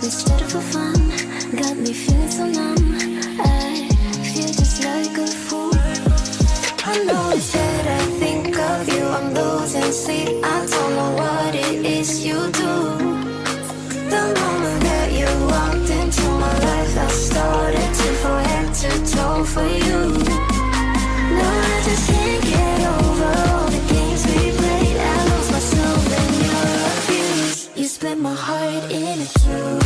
We started for fun, got me feeling so numb. I feel just like a fool. I know it's that I think of you, I'm losing sleep. I don't know what it is you do. The moment that you walked into my life, I started to fall head to toe for you. No, I just can't get over all the games we played. I lost myself in your abuse. You split my heart in two.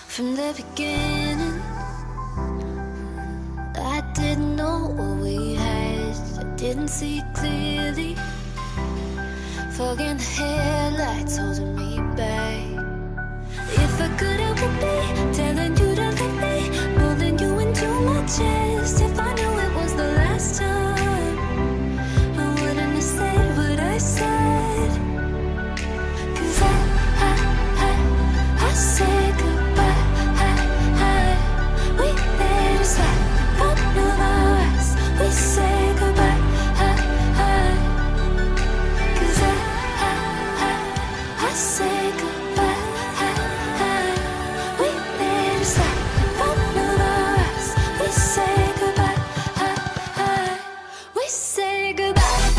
From the beginning, I didn't know what we had. I didn't see clearly. Fogging the headlights holding me back. If I could help it be telling you to let me, pulling you into my chest. If I knew it was the last time, I wouldn't have said what I said. 'Cause I said goodbye. We let it slide. One of us, we say goodbye. 'Cause I say goodbye. We let it slide. One of us, we say goodbye. We say goodbye.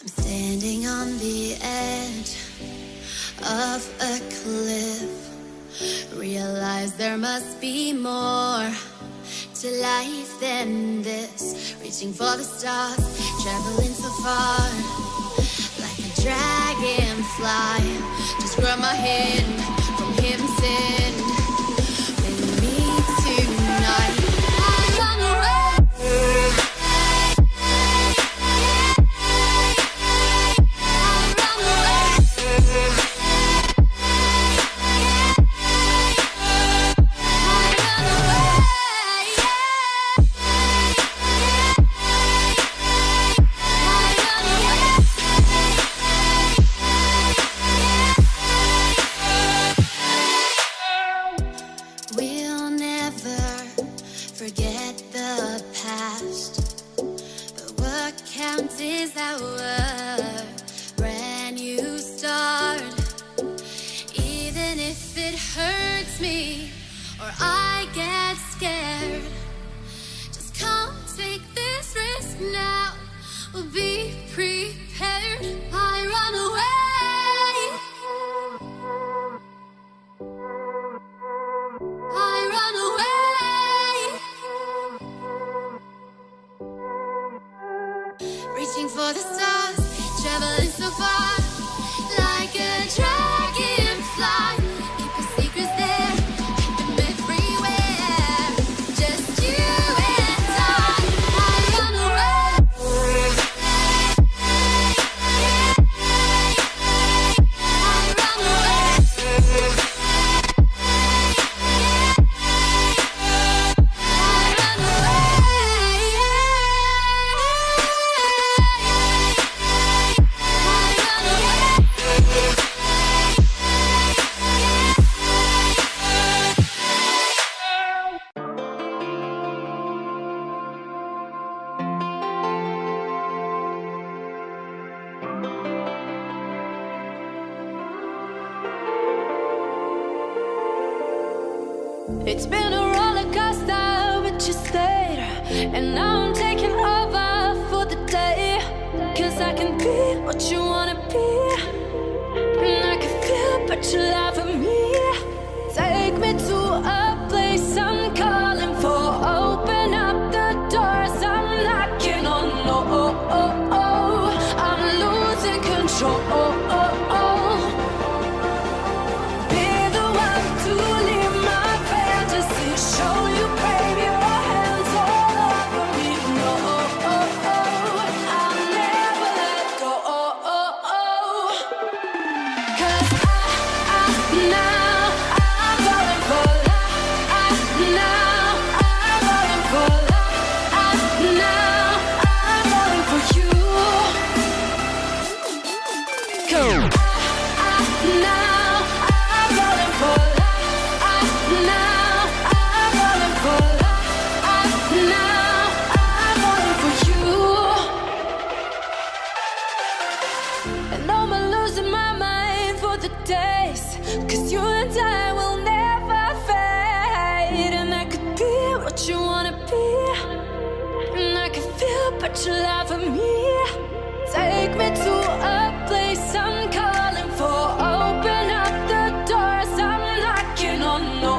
I'm standing on the edge of a cliff. Realize there must be more to life than this. Reaching for the stars, traveling so far, like a dragonfly. Just grab my hand from him, sin with me tonight. I'm on the road. count this hour, brand new start. Even if it hurts me or I get scared, just come take this risk now. We'll be prepared. I run away. I run away. Reaching for the stars, traveling so far, like a dragonfly. Keep your secrets there, keep them everywhere. Just you and I run away. I run away. It's been a roller coaster, but you stayed. And now I'm taking over for the day. 'Cause I can be what you wanna be, and I can feel but you lie for me. Take me to a place I'm calling for. Open up the doors I'm knocking on. I'm losing control. Be the one to leave my fantasy. Show you, baby, your hands all over me. No, I'll never let go. 'Cause now I'm falling for love. Now I'm falling for love. Now I'm falling for you. Go. Now I'm falling for love. Now I'm falling for love. Now I'm falling for you. And I'm losing my mind for the days. 'Cause you and I will never fade. And I could be what you wanna be, and I can feel but you lie for me. Take me to a place I'm calling for. Open up the doors I'm knocking on. No,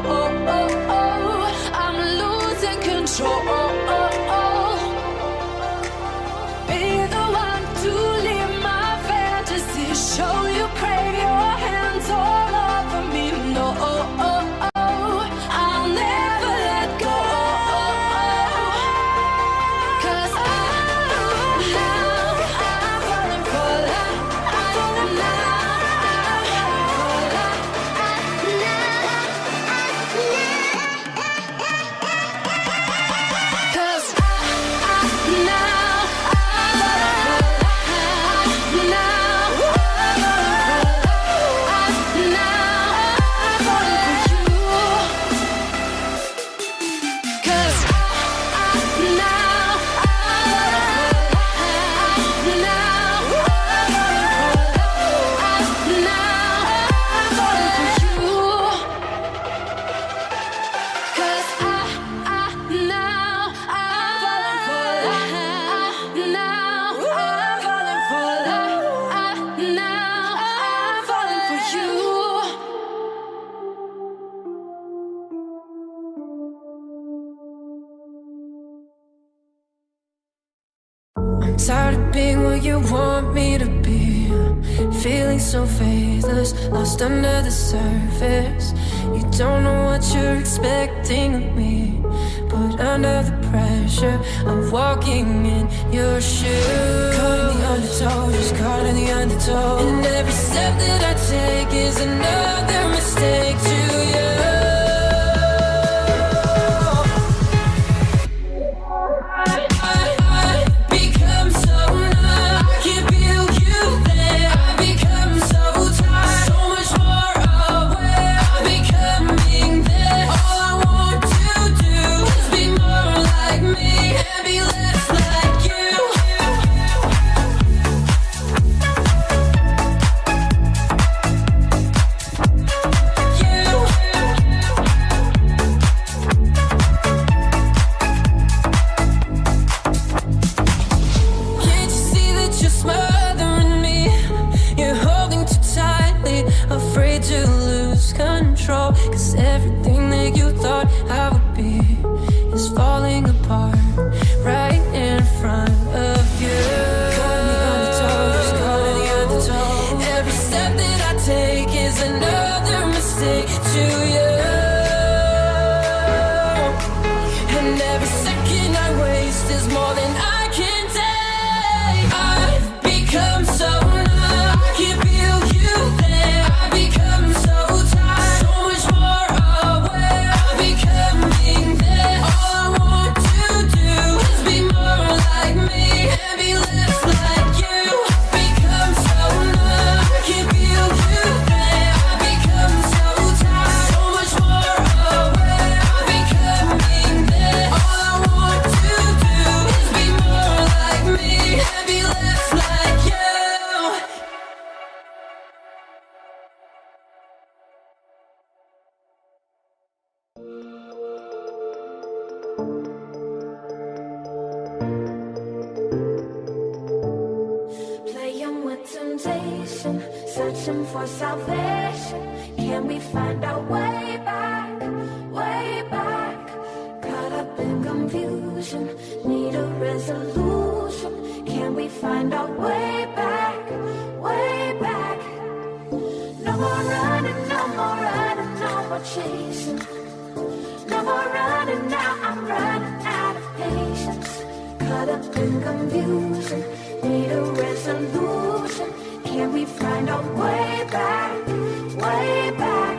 I'm losing control. Be the one to leave my fantasy. Show you, crave your hands all over me. No, I'll never let go. 'Cause now I'm falling for love. I'm falling now. I'm falling for love. Cause now I'm falling for love. Now I'm falling for love. Now I'm falling for you. 'Cause now I'm falling for love. Now I'm falling for love. Now I'm falling for you. 'Cause now I'm falling for love. Now I'm falling for love. Now I'm falling for you. I'm tired of being what you want me to be. Feeling so faithless, lost under the surface. You don't know what you're expecting of me, but under the pressure of walking in your shoes. Caught in the undertow, just caught in the undertow. And every step that I take is another mistake to you. I become so numb, I can't feel you there. I become so tired, so much more aware. I'm becoming there. All I want to do is be more like me and be less like you. searching for salvation. Can we find our way back, way back? Caught up in confusion, need a resolution. Can we find our way back, way back? No more running, no more running, no more chasing. No more running now, I'm running out of patience. Caught up in confusion, need a resolution. Can we find our way back, way back?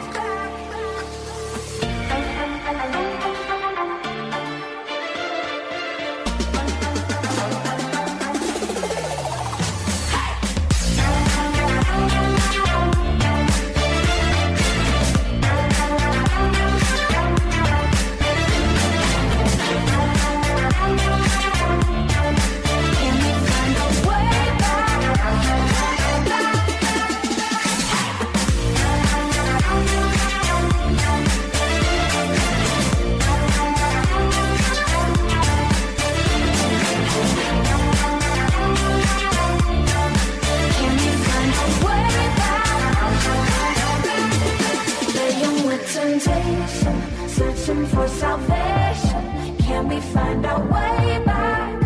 Searching for salvation. Can we find our way back,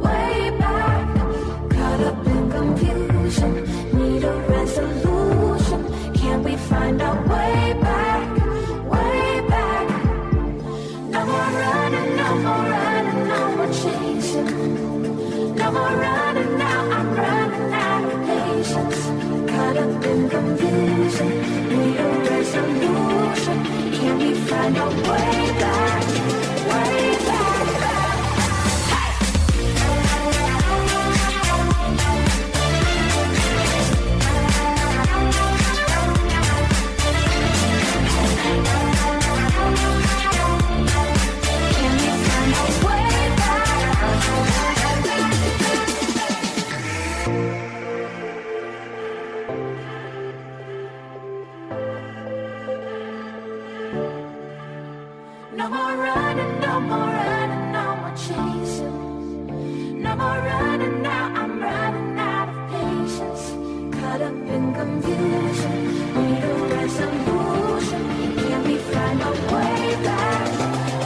way back? Caught up in confusion, need a resolution. Can we find our way back, way back? No more running, no more running, no more chasing. No more running now, I'm running out of patience. Caught up in confusion, need a resolution. Can we find our way back, way back? Can we find our way No more running, no more running, no more chasing. No more running now, I'm running out of patience. Caught up in confusion, need a resolution. Can we find our way back,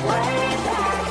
way back?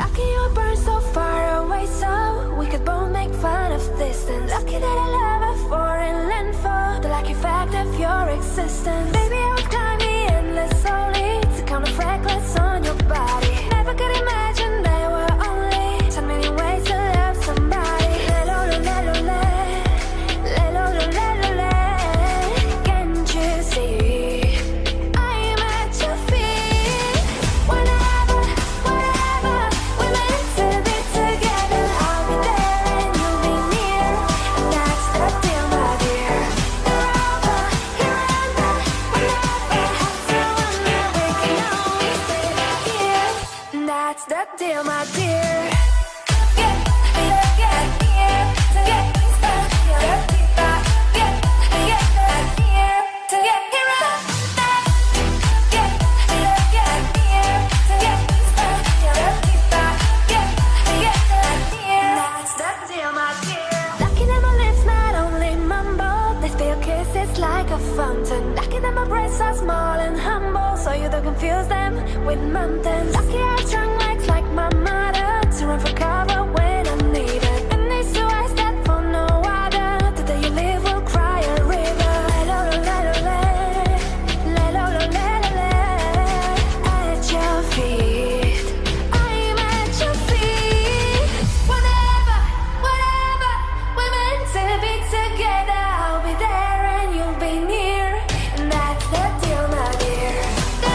Lucky you burn so far away, so we could both make fun of distance. Lucky that I love a foreign land for the lucky fact of your existence. Baby, I would climb the endless slowly to count the freckles on your body. Never could imagine there were only so many ways to love somebody. Can't you see? I'm at your feet. Whenever, wherever we're meant to be together, I'll be there and you'll be near. And that's the deal, my dear. You're over, you're under. We never have to wonder. We can always stay right here. And that's the deal, my dear. Like a fountain. Lucky that my breasts are small and humble, so you don't confuse them with mountains. Lucky I have strong legs like my mother to run for cover when I need it. And these two eyes that for no other. The day you leave will cry a river. At your feet, I'm at your feet. Whenever, wherever we're meant to be together, I'll be there and you'll be near. And that's the deal, my dear.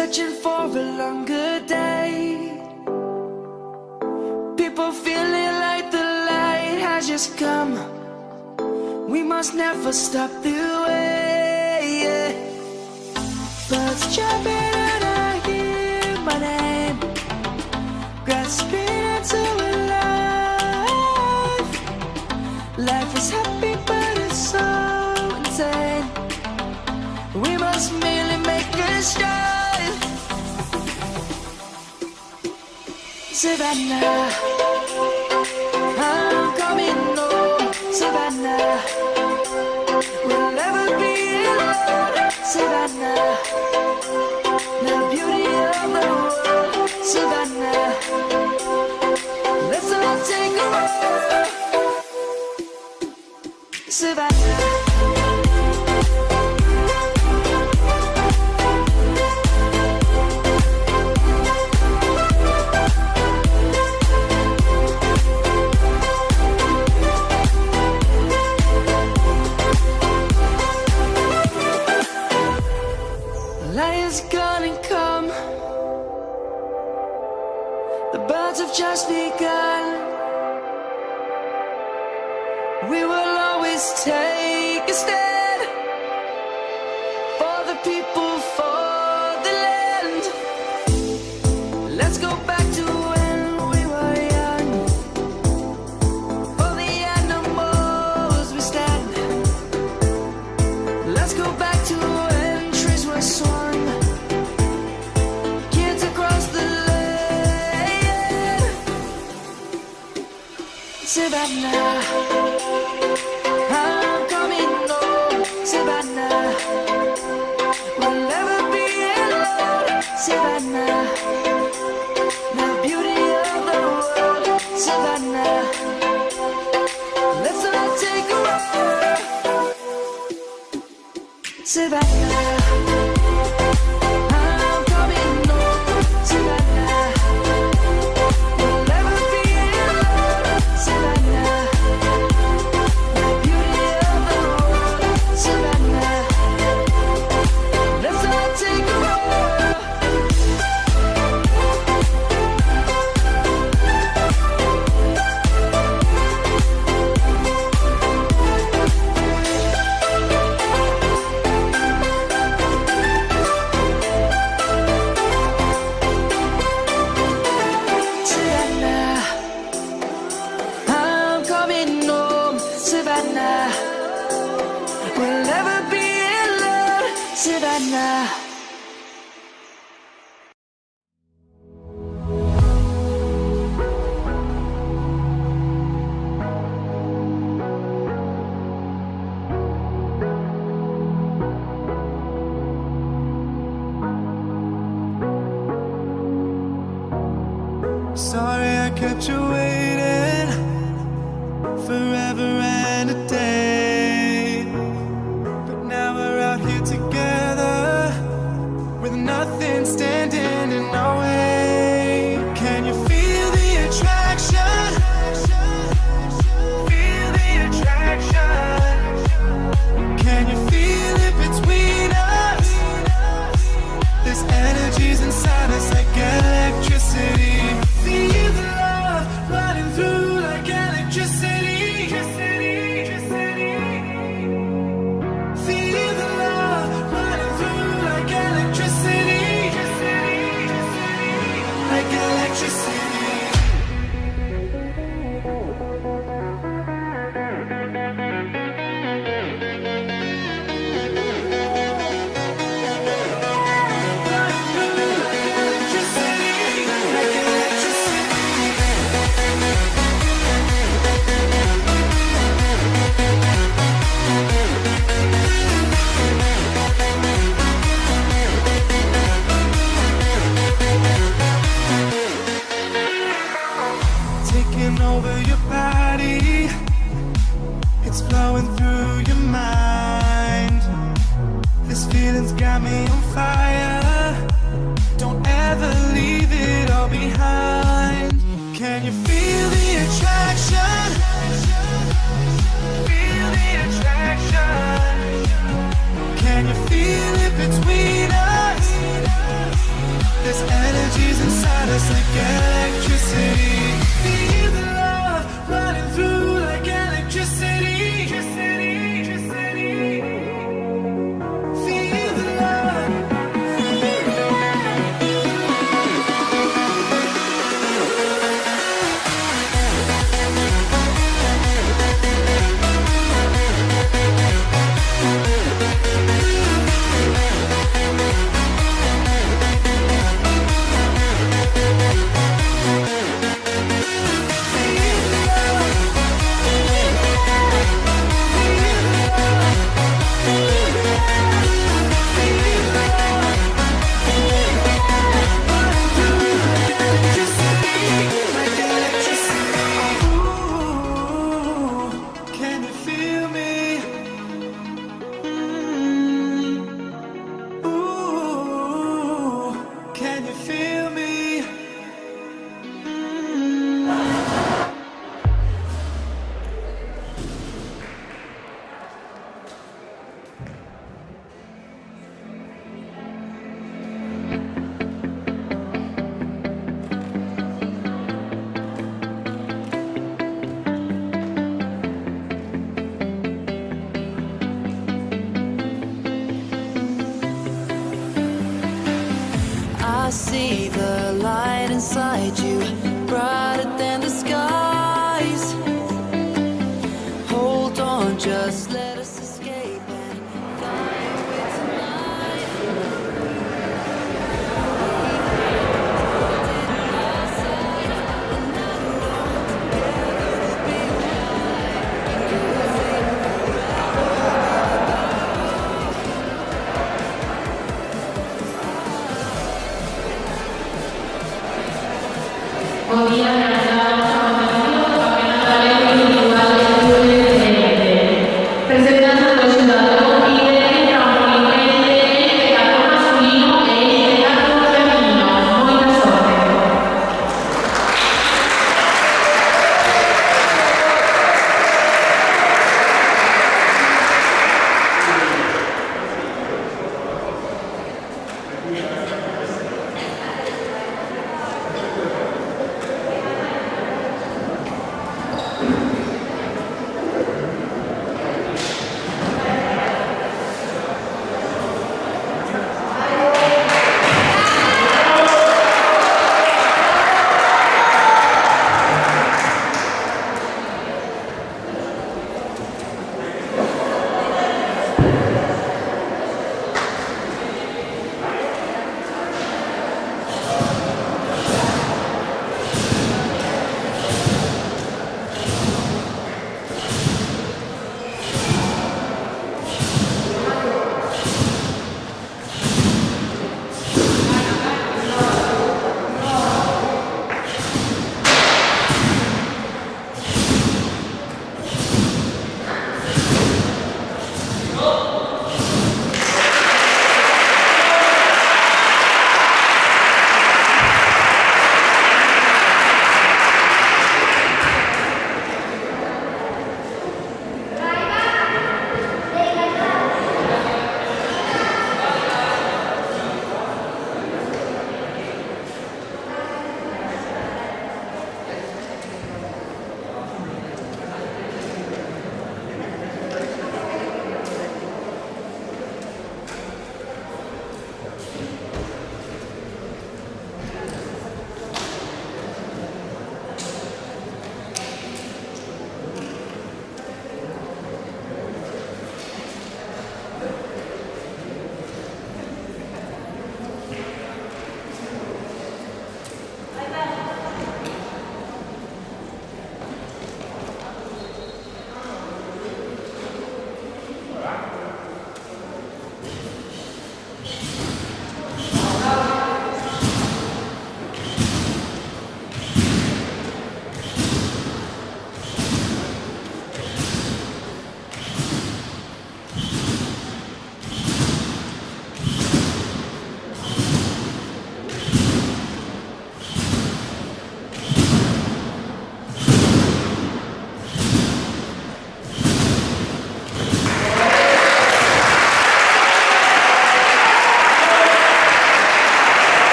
searching for a longer day. People feeling like the light has just come. We must never stop the way, yeah. Birds jumping and I hear my name, grasping into a life. Life is happy but it's so insane. We must merely make a start. Savannah, I'm coming home. Savannah, we'll never be alone. Savannah, the beauty of the world. Savannah, let's all take a walk. Savannah. Lion's gonna come. The birds have just begun. We will always take a stand for the people, for the land. Let's go back to when we were young. For the animals we stand. Let's go back to when trees were swung. Kids across the land. Savannah, I'm coming home. Savannah, we'll never be alone. Savannah, the beauty of the world. Savannah, let's all take a walk. Savannah, I'm coming home. Savannah, we'll never be alone. Savannah, the beauty of the world. Savannah, let's all take a walk. Savannah, I'm coming home. Savannah, we'll never be alone. Savannah. Sorry I kept you waiting forever and a day. But now we're out here together with nothing standing in our way. Can you feel the attraction? Feel the attraction. Can you feel it between us? There's energies inside us like electricity. Feel the love running through like electricity. Feel the love running through like electricity. Like electricity. Running through like electricity. Like electricity. Taking over your body, it's flowing through your mind. This feeling's got me on fire. Don't ever leave it all behind. Can you feel the attraction? Feel the attraction. Can you feel it between us? us like electricity. Feel the love running through like electricity. Feel the love.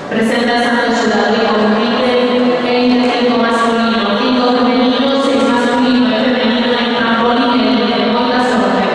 Presentación del jurado y compite en equipo masculino, 5 femenino, 6 masculino y femenino en trampolín en Monta Sorte.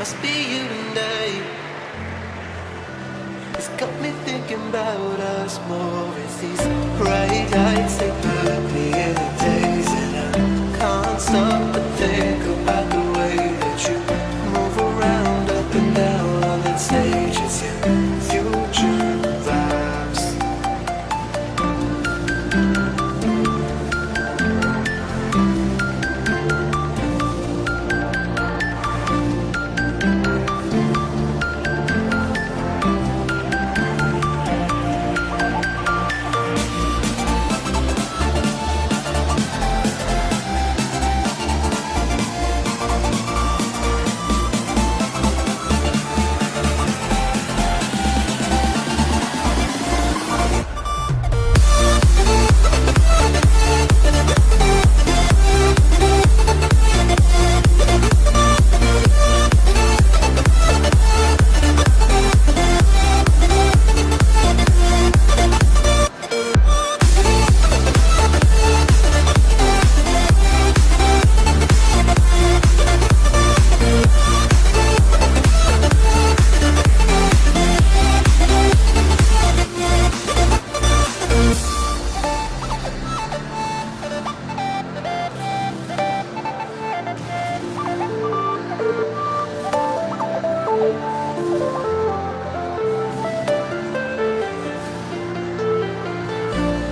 must be you tonight. It's got me thinking about us more. It's these bright lights, they put me in a daze, and I can't stop but think about the way that you move around up and down on that stage. It's your future vibes.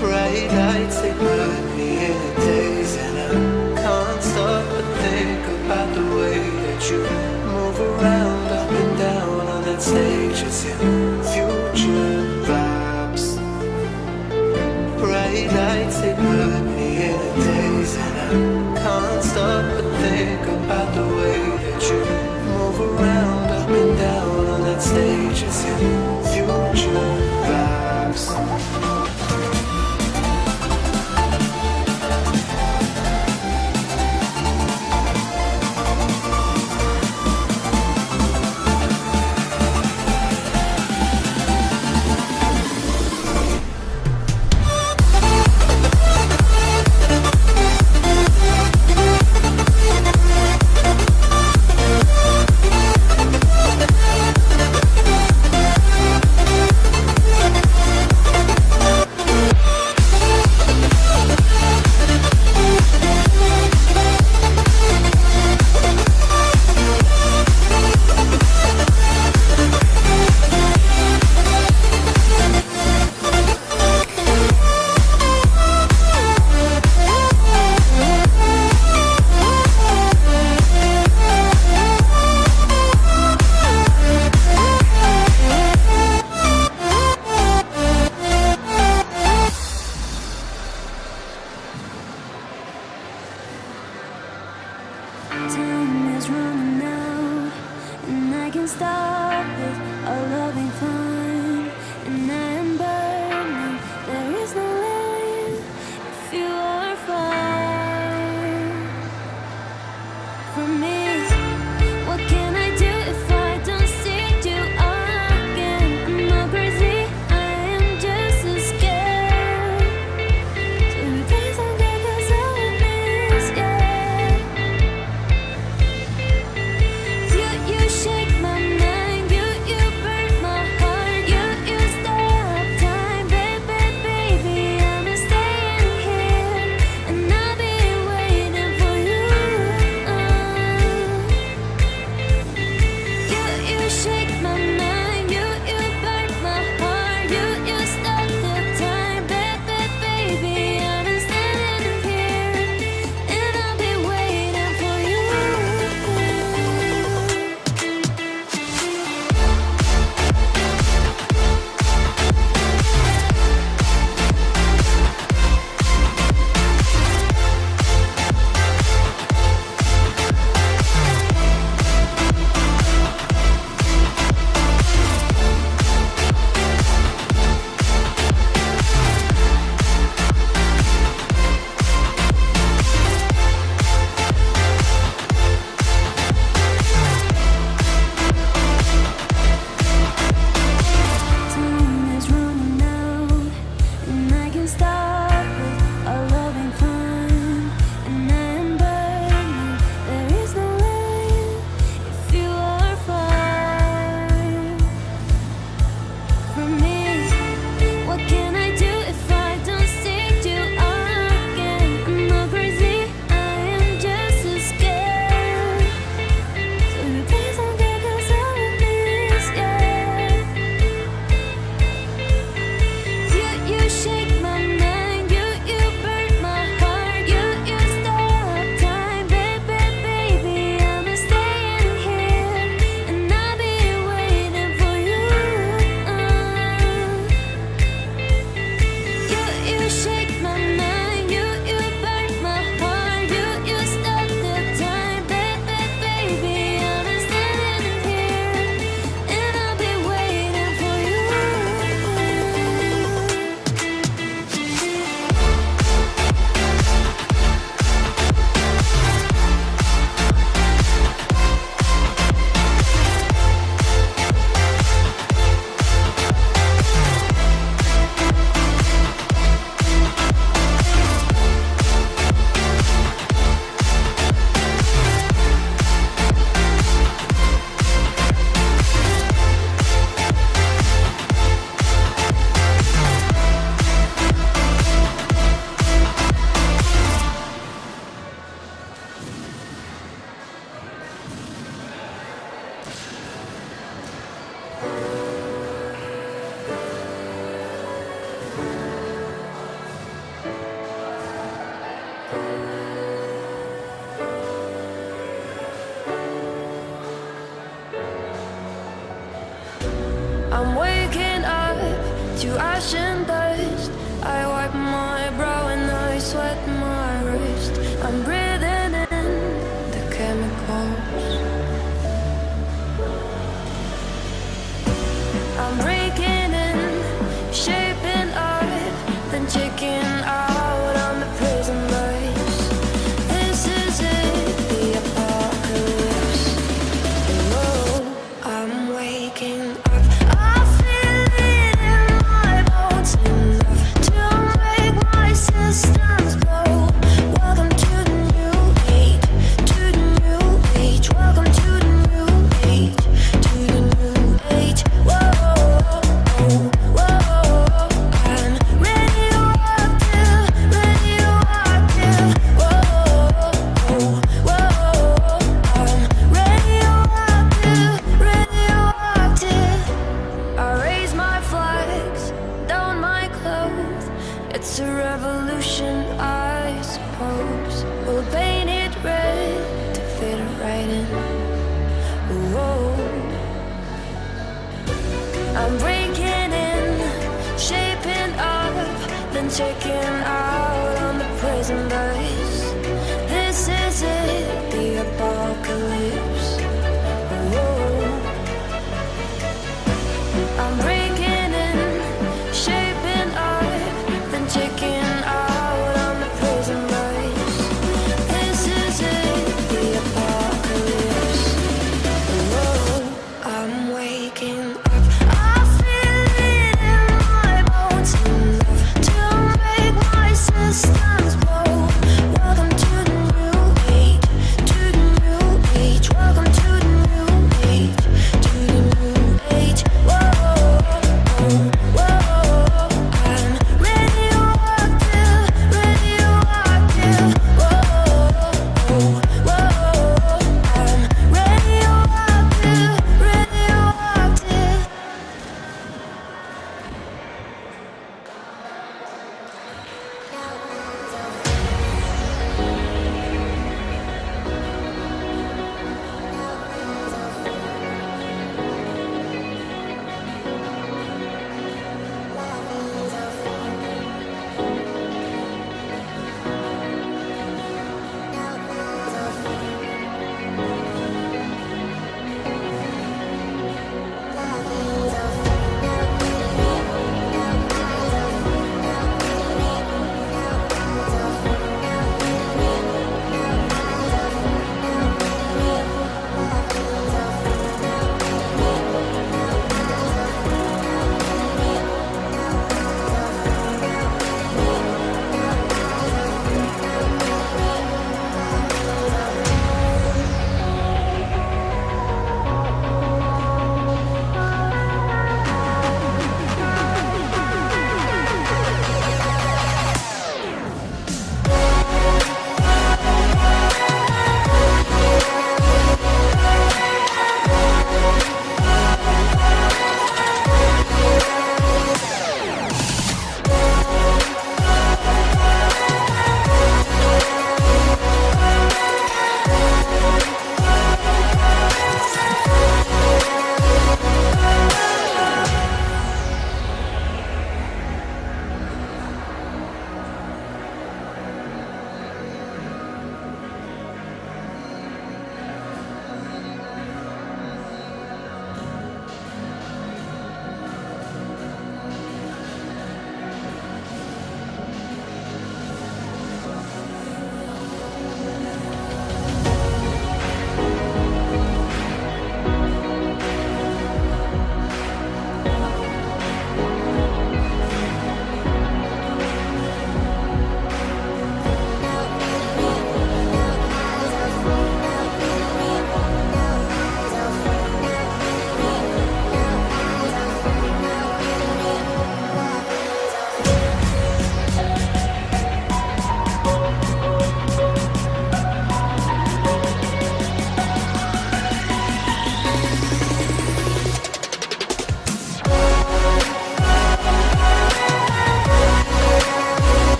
Bright lights, they put me in a daze, and I can't stop but think about the way that you move around up and down on that stage. It's your future vibes. Bright lights, they put me in a daze, and I can't stop but think about the way that you move around up and down on that stage. It's your future vibes. Time is running out, and I can stop it. Our loving fine, and I am burning. There is no limit if you are far from me. What can I do if I don't see you again? I'm not crazy, I am just as scared. So you please don't get close up with me, yeah. You shake my mind, you burn my heart. I'm waking up to ash and dust. I wipe my brow and I sweat my wrist. I'm breathing in the chemicals. I'm breaking in, shaping up, then checking out on the prison bus. This is it, the apocalypse. Whoa, I'm waking up. I feel it in my bones enough to make my systems blow. Welcome to the new age, to the new age. Welcome to the new age, to the new age. Whoa, whoa, I'm radioactive, radioactive. Whoa, whoa, I'm radioactive, radioactive. I raise my flags, down my clothes. It's a revolution, I suppose. We'll paint it red to fit it right in. Whoa. I'm breaking in, shaping up, then checking out on the prison bus. This is it, the apocalypse. Whoa. I'm breaking in, shaping up, then checking out on the prison bus. This is it, the apocalypse. Whoa, I'm waking up. I feel it in my bones enough to make my systems blow.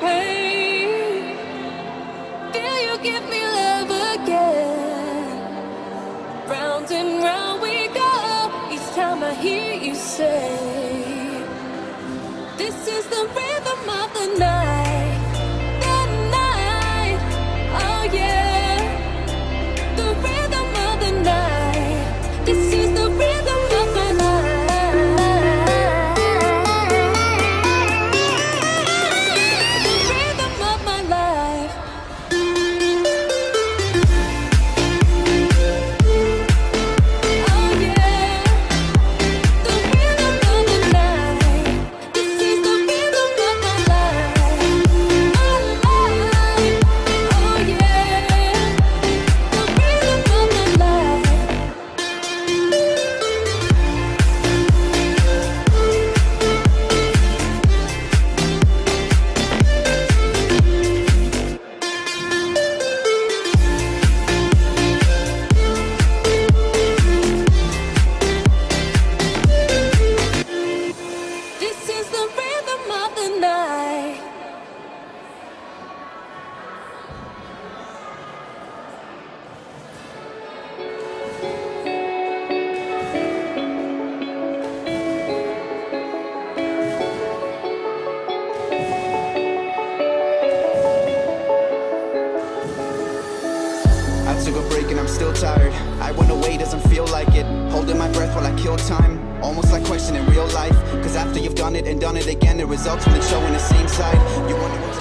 pain. Feel you give me love again. Round and round we go. Each time I hear you say, this is the rhythm of the night. The night, oh yeah. The rhythm of the night. This is the rhythm of the night. The rhythm of my life. Oh yeah. The rhythm of the night. This is the rhythm of my life. My life. Oh yeah. The rhythm of my life. This is the rhythm of the night. I took a break and I'm still tired. I went away, doesn't feel like it. Holding my breath while I kill time. Almost like questioning real life. Cause after you've done it and done it again, the results only showing the same side. You wonder what's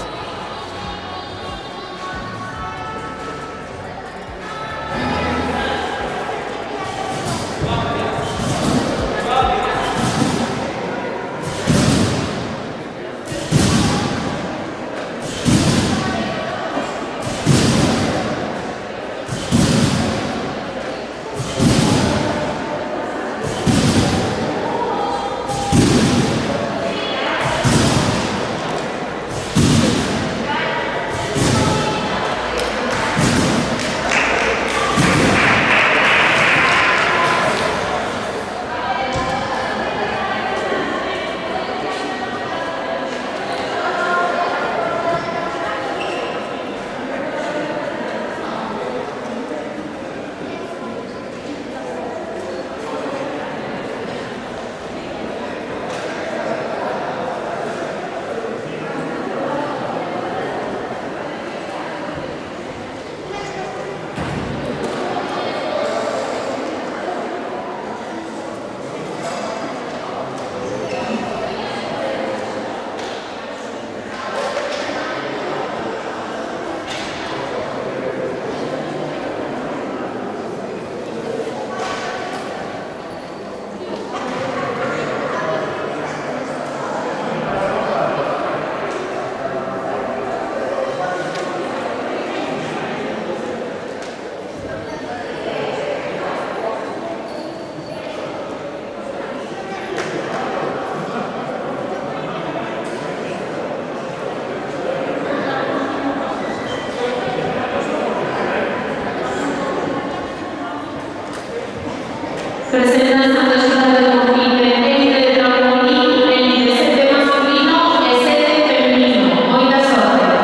Presenta esta ciudad de independiente de Trampolin, el 17 masculino y el 7 femenino. Muita sorte.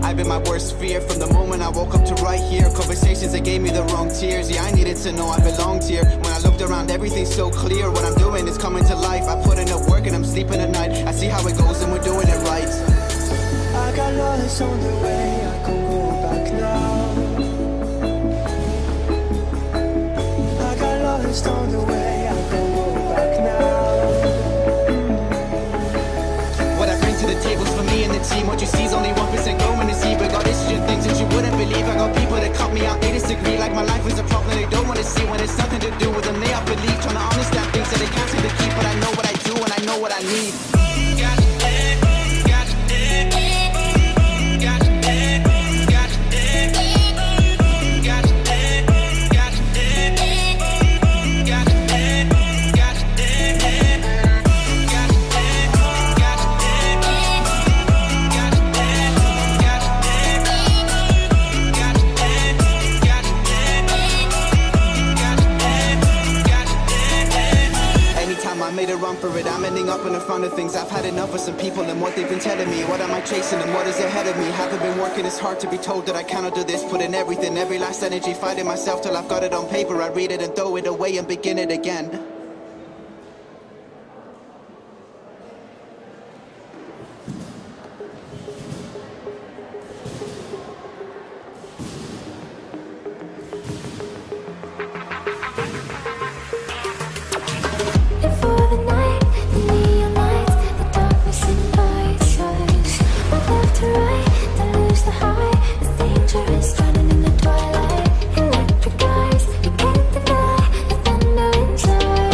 I've been my worst fear from the moment I woke up to right here. Conversations that gave me the wrong tears. Yeah, I needed to know I belonged here. When I looked around, everything's so clear. What I'm doing is coming to life. I put in the work and I'm sleeping at night. I see how it goes and we're doing it right. I got lost on the way, I can't go back now. I got lost on the way, I can't go back now. What I bring to the table's for me and the team. What you see is only 1% going to see. But God, it's just things that you wouldn't believe. I got people that cut me out, they disagree. Like my life is a problem they don't want to see. When it's nothing to do with them, they up believe. Trying to understand things that they can't seem to keep. But I know what I do and I know what I need. Run for it, I'm ending up in the front of things. I've had enough of some people and what they've been telling me. What am I chasing and what is ahead of me? Haven't been working, it's hard to be told that I cannot do this. Put in everything, every last energy, fighting myself till I've got it on paper. I read it and throw it away and begin it again. Running in the twilight, electric eyes, you can't deny the thunder inside.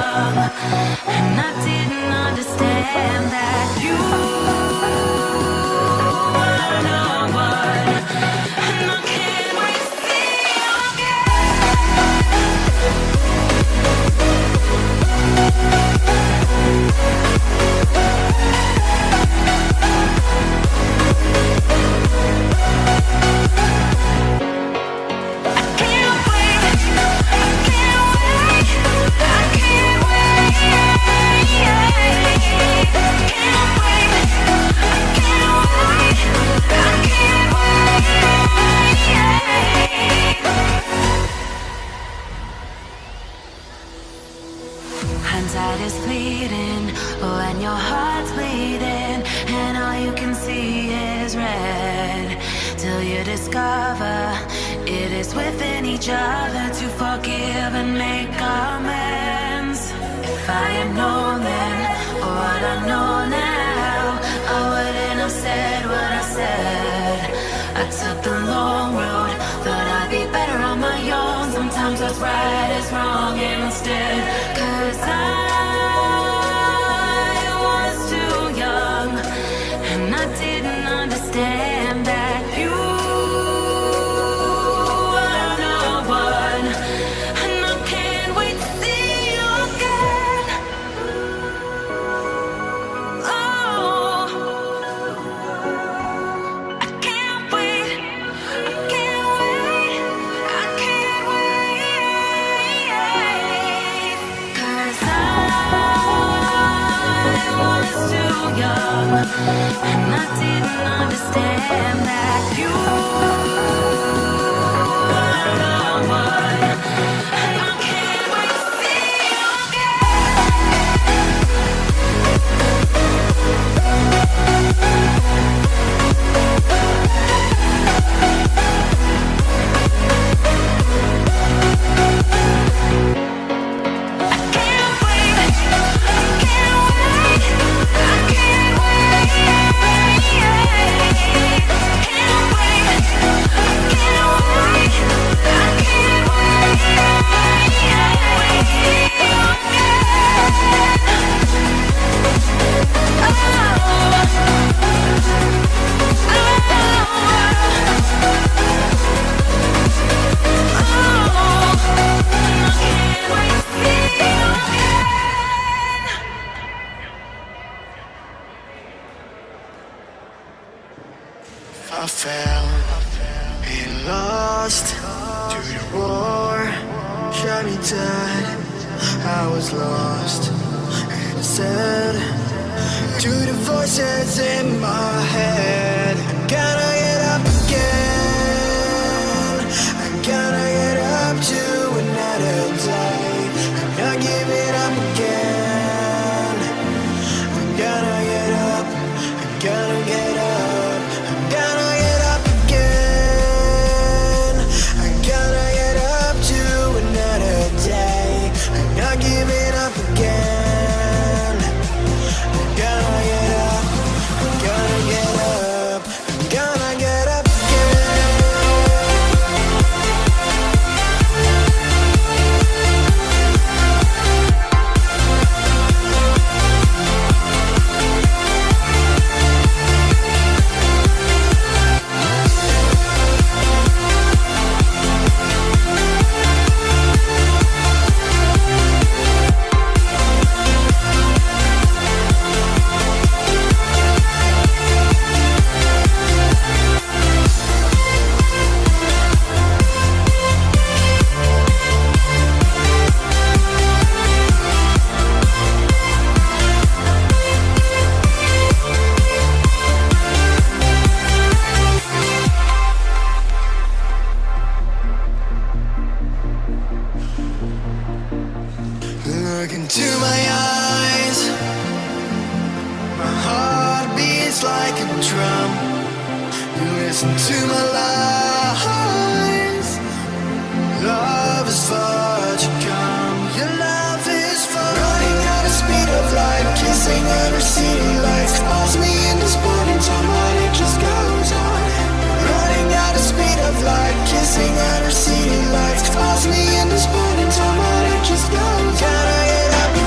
young, and I didn't understand that you were no one, and I can't wait to see you hindsight is fleeting when your heart's bleeding and all you can see is red, till you discover it is within each other to forgive and make amends. If I had known then what I know now, I wouldn't have said what I said. I took the long road, thought I'd be better on my own. Sometimes what's right is wrong instead, 'cause I was too young, and I didn't understand that you were no one, and I can't wait to see you again. Oh, I can't wait, I can't wait, I can't wait, 'cause I was too young, and I didn't understand that you were no one, and I can't wait to see you I fell and lost to the war, shot me dead. I was lost and I said to the voices in my head, I gotta get up again, I gotta get up to another day, I'm not giving up again, I'm gonna get up, I'm gonna get up. Give it up again. I'm gonna get up. I'm gonna get up. I'm gonna get up Look into my eyes. My heart beats like a drum. You listen to my lies. Love is far to come. Your love is far. Running at the speed of light, kissing under city lights. Calls me in this morning time, but it just goes on. Running at the speed of light, kissing under city lights. Calls me in this morning time, but it just goes on. Gotta get up.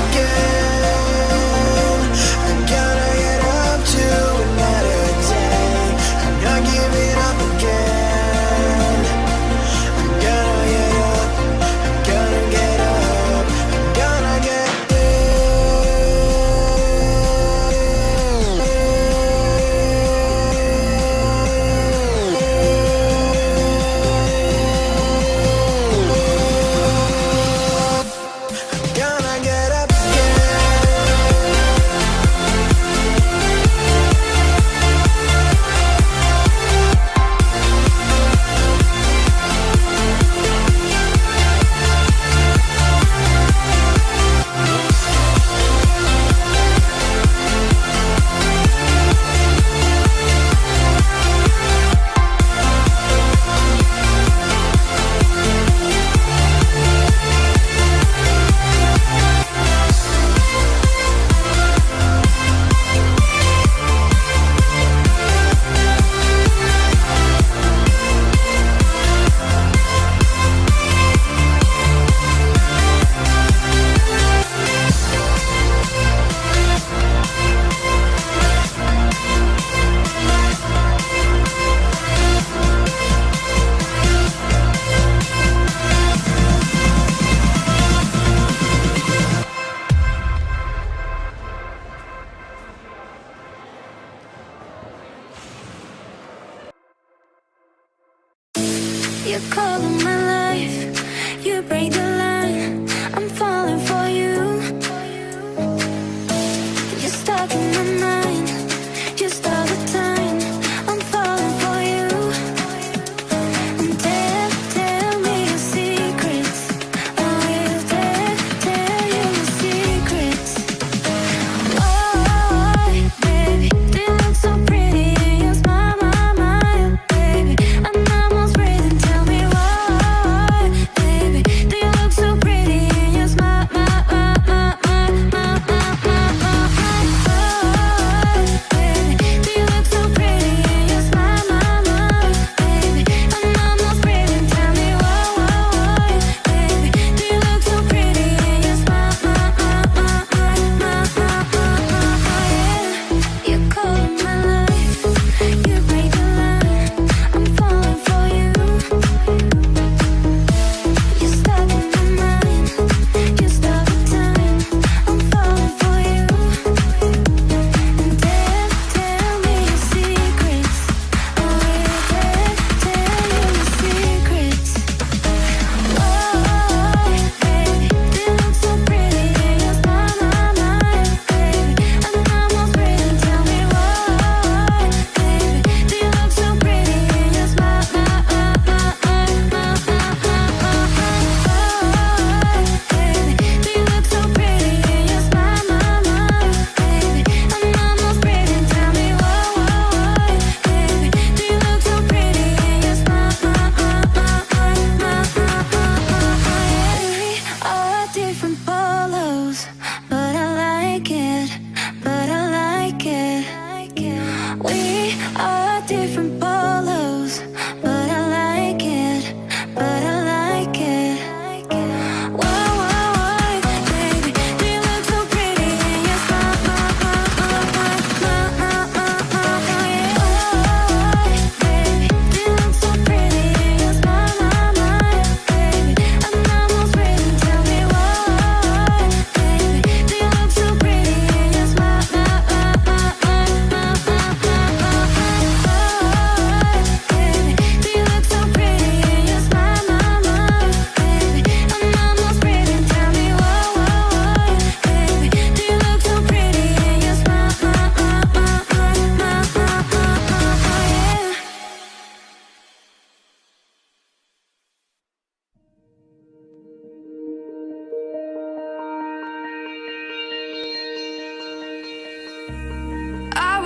You call in my life, you break the line. I'm falling for you. You're stuck in my mind, just all the time. I'm falling for you. And tell me your secrets. I will tell you your secrets. Why, baby, do you look so pretty in your smile, baby? I'm almost breathing. Tell me why, baby, do you look so pretty in your smile,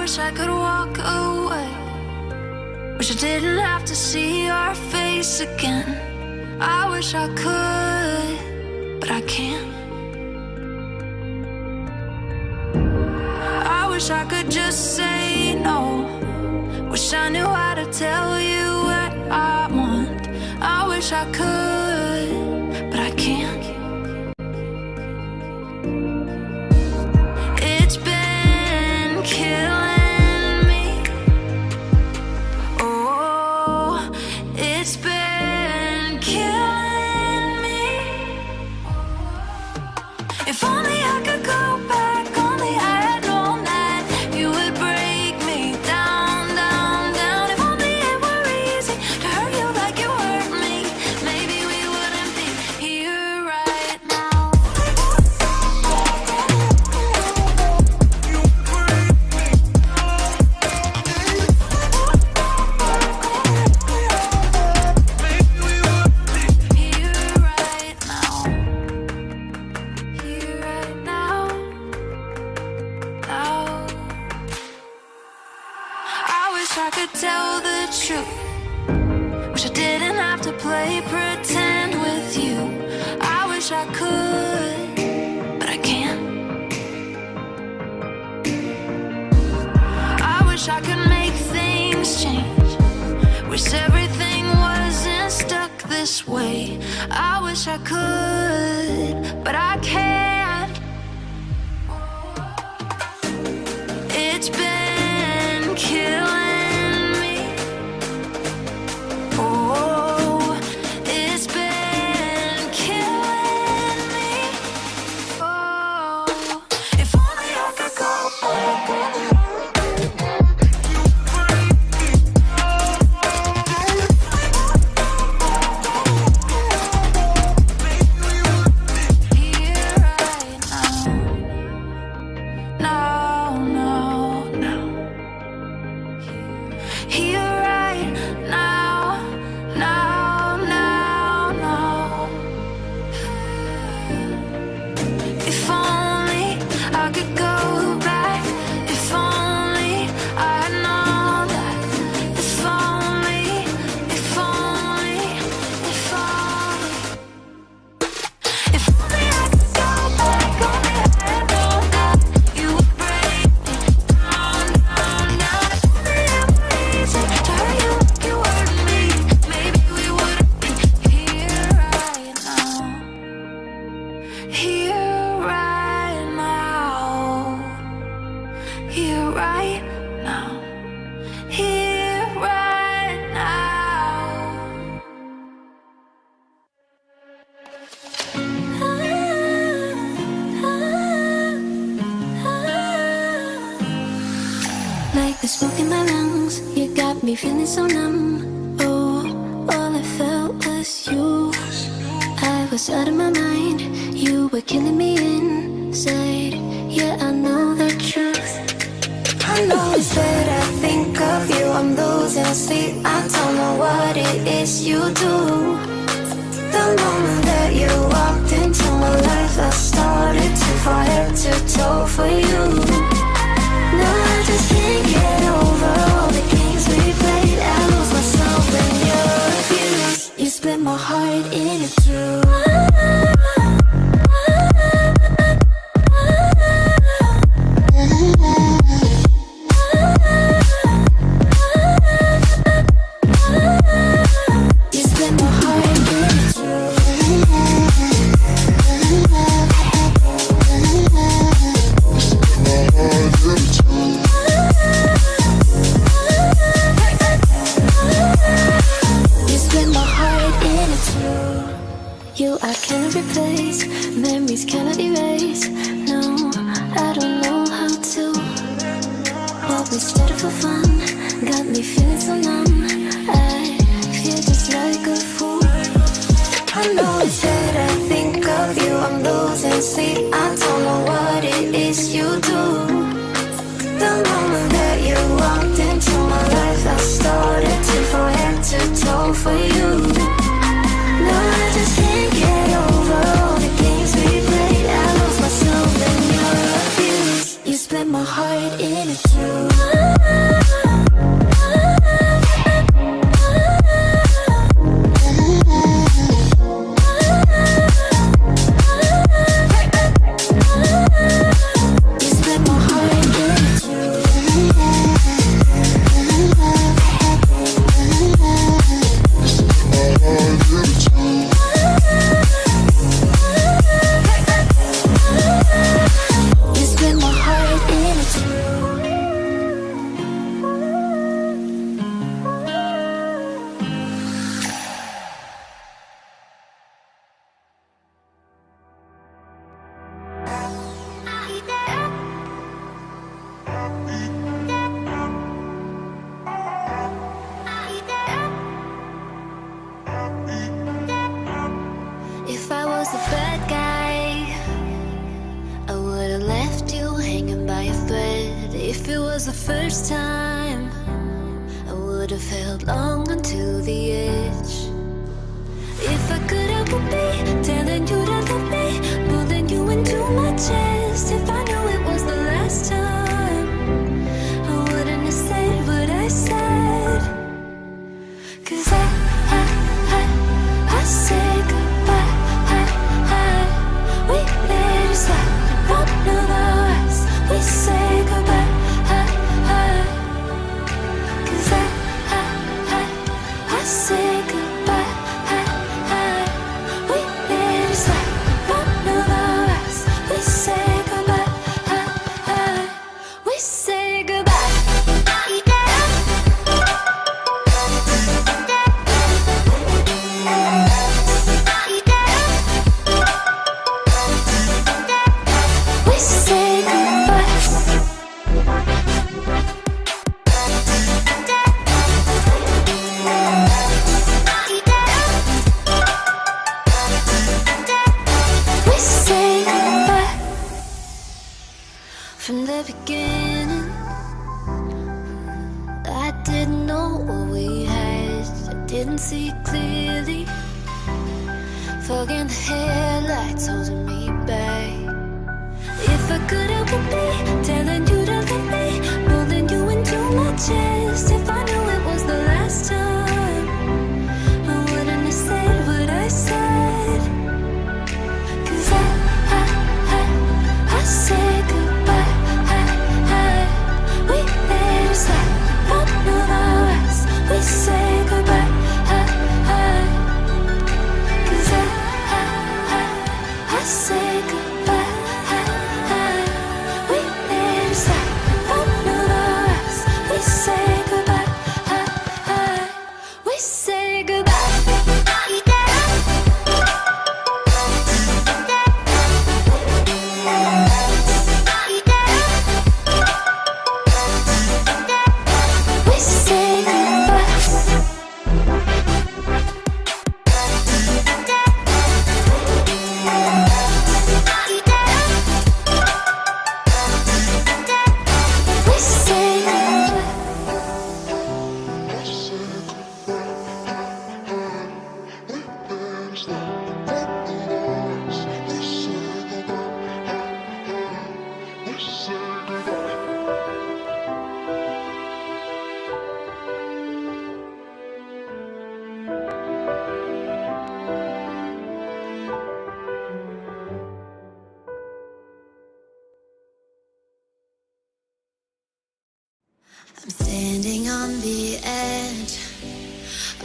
wish I could walk away. Wish I didn't have to see your face again. I wish I could, but I can't. I wish I could just say no. Wish I knew how to tell you what I want. I wish I could, but I can't. It's been killing me. Oh, it's been killing me. If only I could go back, only I had known that you would break me down, down, down. If only it were easy to hurt you like you hurt me, maybe we wouldn't be here right now. Here right now. Here right now. Now. I wish I could tell the truth. Wish I didn't have to play pretend with you. I wish I could, but I can't. I wish I could make things change. Wish everything wasn't stuck this way. I wish I could, but I can't. It's been killing me. Oh, it's been killing me. Oh, if only I could go back. like the smoke in my lungs. You got me feeling so numb. Oh, all I felt was you. I was out of my mind. You were killing me inside. Yeah, I know the truth. I know it's that I think of you. I'm losing sleep. I don't know what it is you do. The moment that you walked into my life, I started to fall head to toe for you. No, I just can't get over all the games we played. I lose myself in your abuse. You split my heart in two. You I cannot replace, memories cannot erase. No, I don't know how to. What we started for fun got me feeling so numb. I feel just like a fool. I know it's that I think of you. I'm losing sleep. I don't know what it is you do. The moment that you walked into my life, I started to fall head to toe for you. No, I just can't get over all the games we played. I lose myself in your abuse. You split my heart in two. If I was a bad guy, I would've left you hanging by a thread. If it was the first time, I would've held on until the edge. If I could help it be telling you to love me, pulling you into my chest. If I knew it was the last time, I wouldn't have said what I said. 'Cause I said goodbye. We let it slide, one of us. We say goodbye. 'Cause I say goodbye. We let it slide, one of us. We say goodbye. We say goodbye. We say goodbye. From the beginning, I didn't know what we had. I didn't see clearly. Fogging the headlights holding me back. If I could help it be telling you to love me, pulling you into my chest. If I knew it was the last time, I wouldn't have said what I said. 'Cause I said goodbye. We let it slide, one of us. We say goodbye. 'Cause I say goodbye. We let it slide, one of us. We say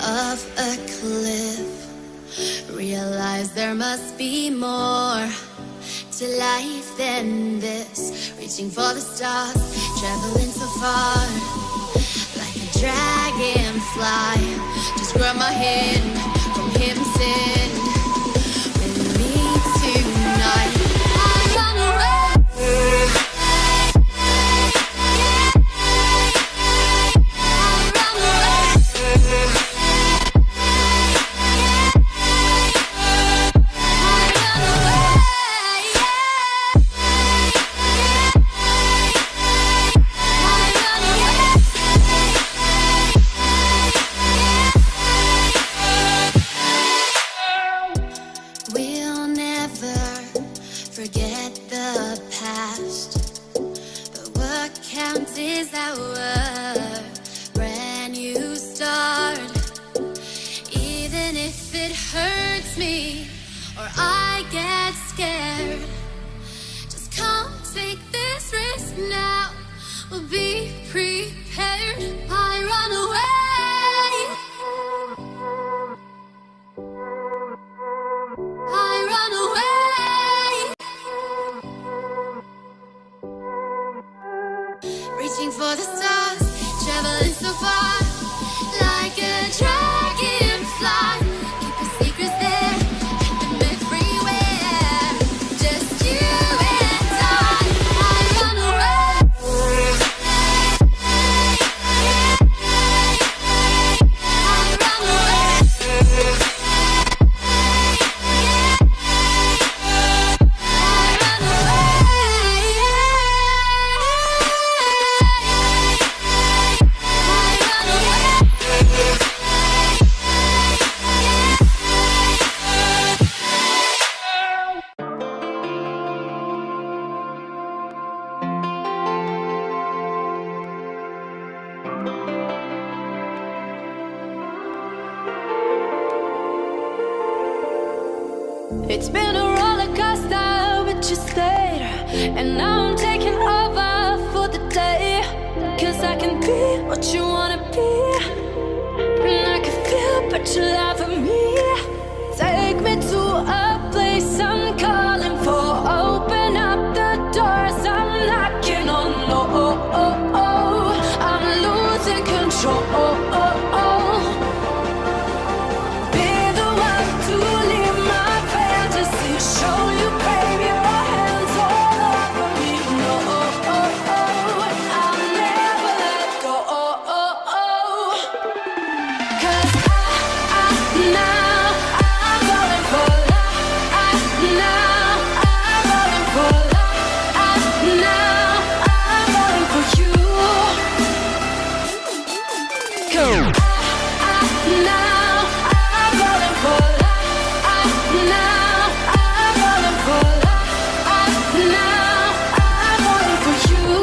of a cliff. Realize there must be more to life than this. Reaching for the stars, traveling so far, like a dragonfly. Just grab my hand from him, sin with me tonight. I run away. We'll never forget the past, but what counts is our brand new start. Even if it hurts me or I get scared, just come take this risk now. We'll be prepared. I run away. I run away. Reaching for the stars, traveling so far, like a dragonfly. Keep your secrets there, keep them everywhere. Just you and I run away. I run away. It's been a roller coaster, but you stayed. And now I'm taking over for the day. 'Cause I can be what you wanna be, and I can feel but you love me. Take me to a place I'm calling for. Open up the doors I'm knocking on. I'm losing control. Be the one to leave my fantasy. Show you, baby, your hands all over me. No, I'll never let go. 'Cause now I'm falling for love. Now I'm falling for love. Now I'm falling for you. Now I'm falling for love. Now I'm falling for love. Now I'm falling for you.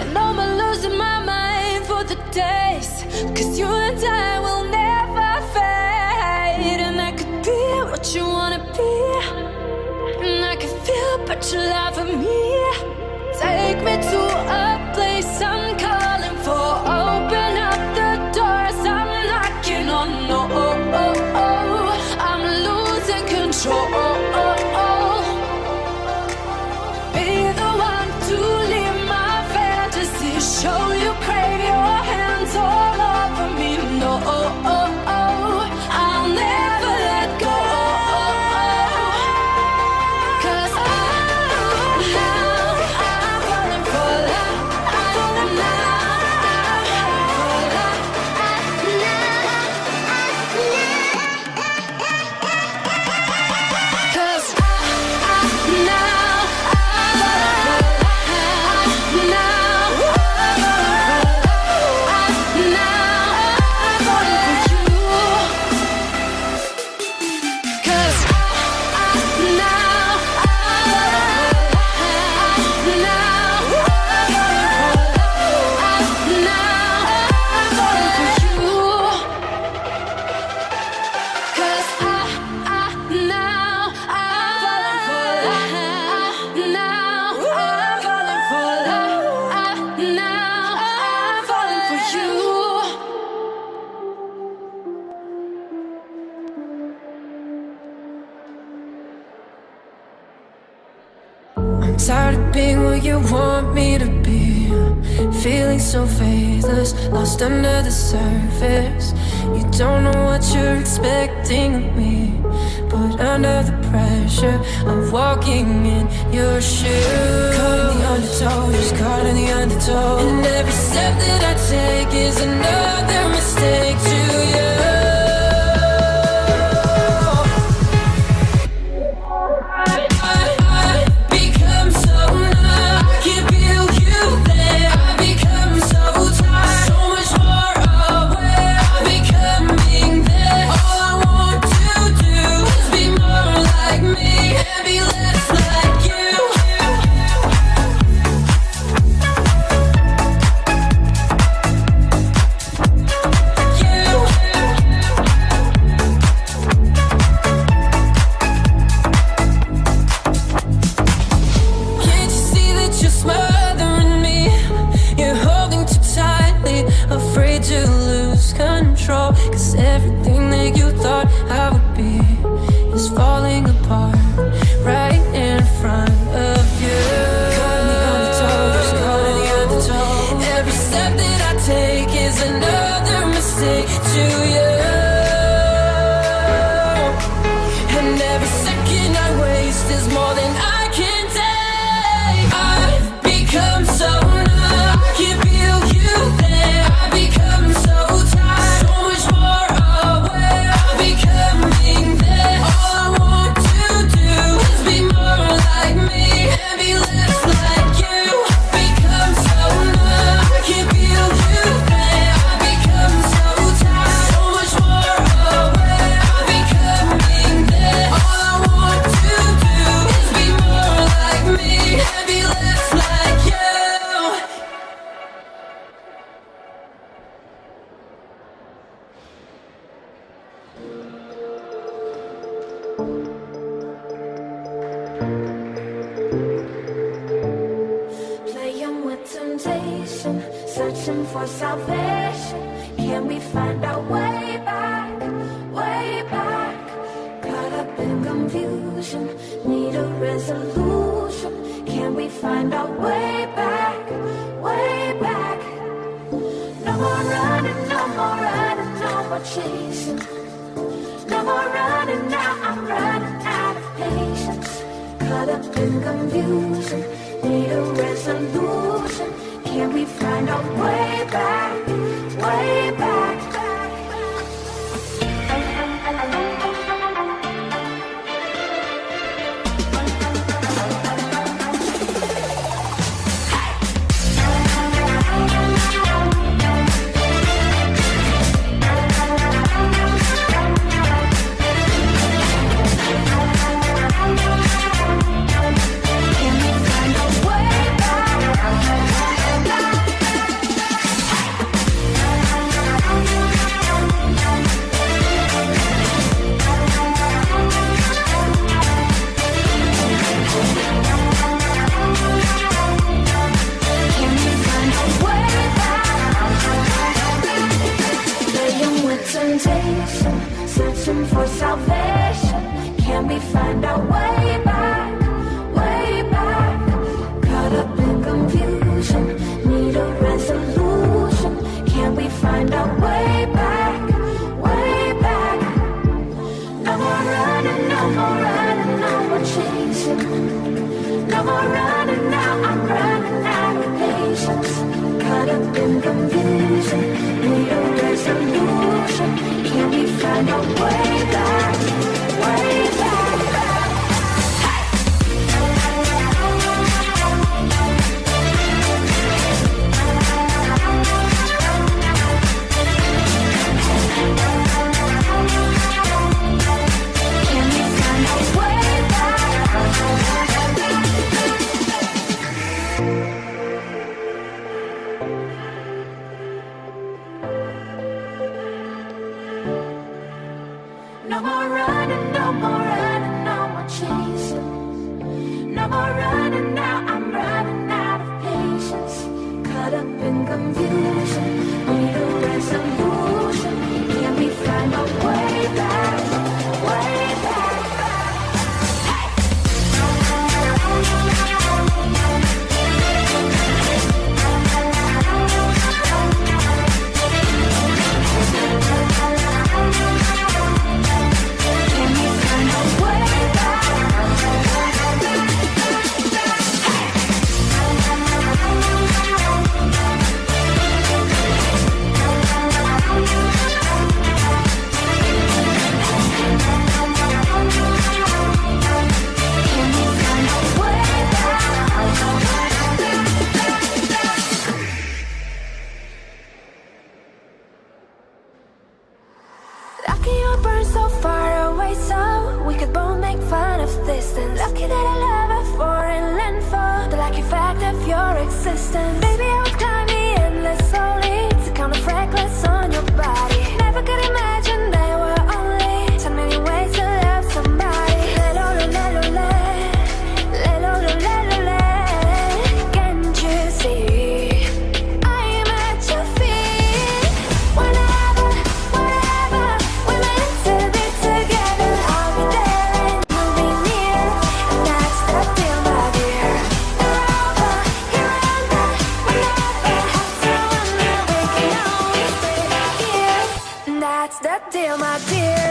And I'm losing my mind for the days. 'Cause you and I will never fade. And I could be what you wanna be, and I can feel but you love me. Take me to a place I'm calling for. Open up the doors I'm knocking on. No, I'm losing control. Be the one to leave my fantasy. Show you, crave your hands all over me. No, I'll never let go. 'Cause I you want me to be. Feeling so faithless, lost under the surface. You don't know what you're expecting of me, but under the pressure of walking in your shoes. Caught in the undertow, just caught in the undertow. And every step that I take is another mistake to you. Searching for salvation, can we find our way back, way back? Caught up in confusion, need a resolution. Can we find our way back, way back? No more running, no more running, no more chasing. No more running now, I'm running out of patience. Caught up in confusion, need a resolution. Can we find our way back, way back? Searching for salvation, can we find our way back, way back? Caught up in confusion, need a resolution. Can we find our way back, way back? No more running, no more running, no more chasing. No more running now, I'm running out of patience. Caught up in confusion, need a resolution. Can we find our way back, way back? Can we find our way back? No more running, no more running, no more chasing. No more running now, I'm running out of patience. Caught up in confusion, need a resolution. Can we find our way back, way back? your existence. Baby, I would climb the endless slowly to count the freckles on your body. Never could imagine there were only so many ways to love somebody. Can't you see? I am at your feet. Whenever, wherever we're meant to be together, I'll be there and you'll be near. And that's the deal, my dear. You're over, here and there. We never have to wonder. We can always stay here. And that's the deal, my dear.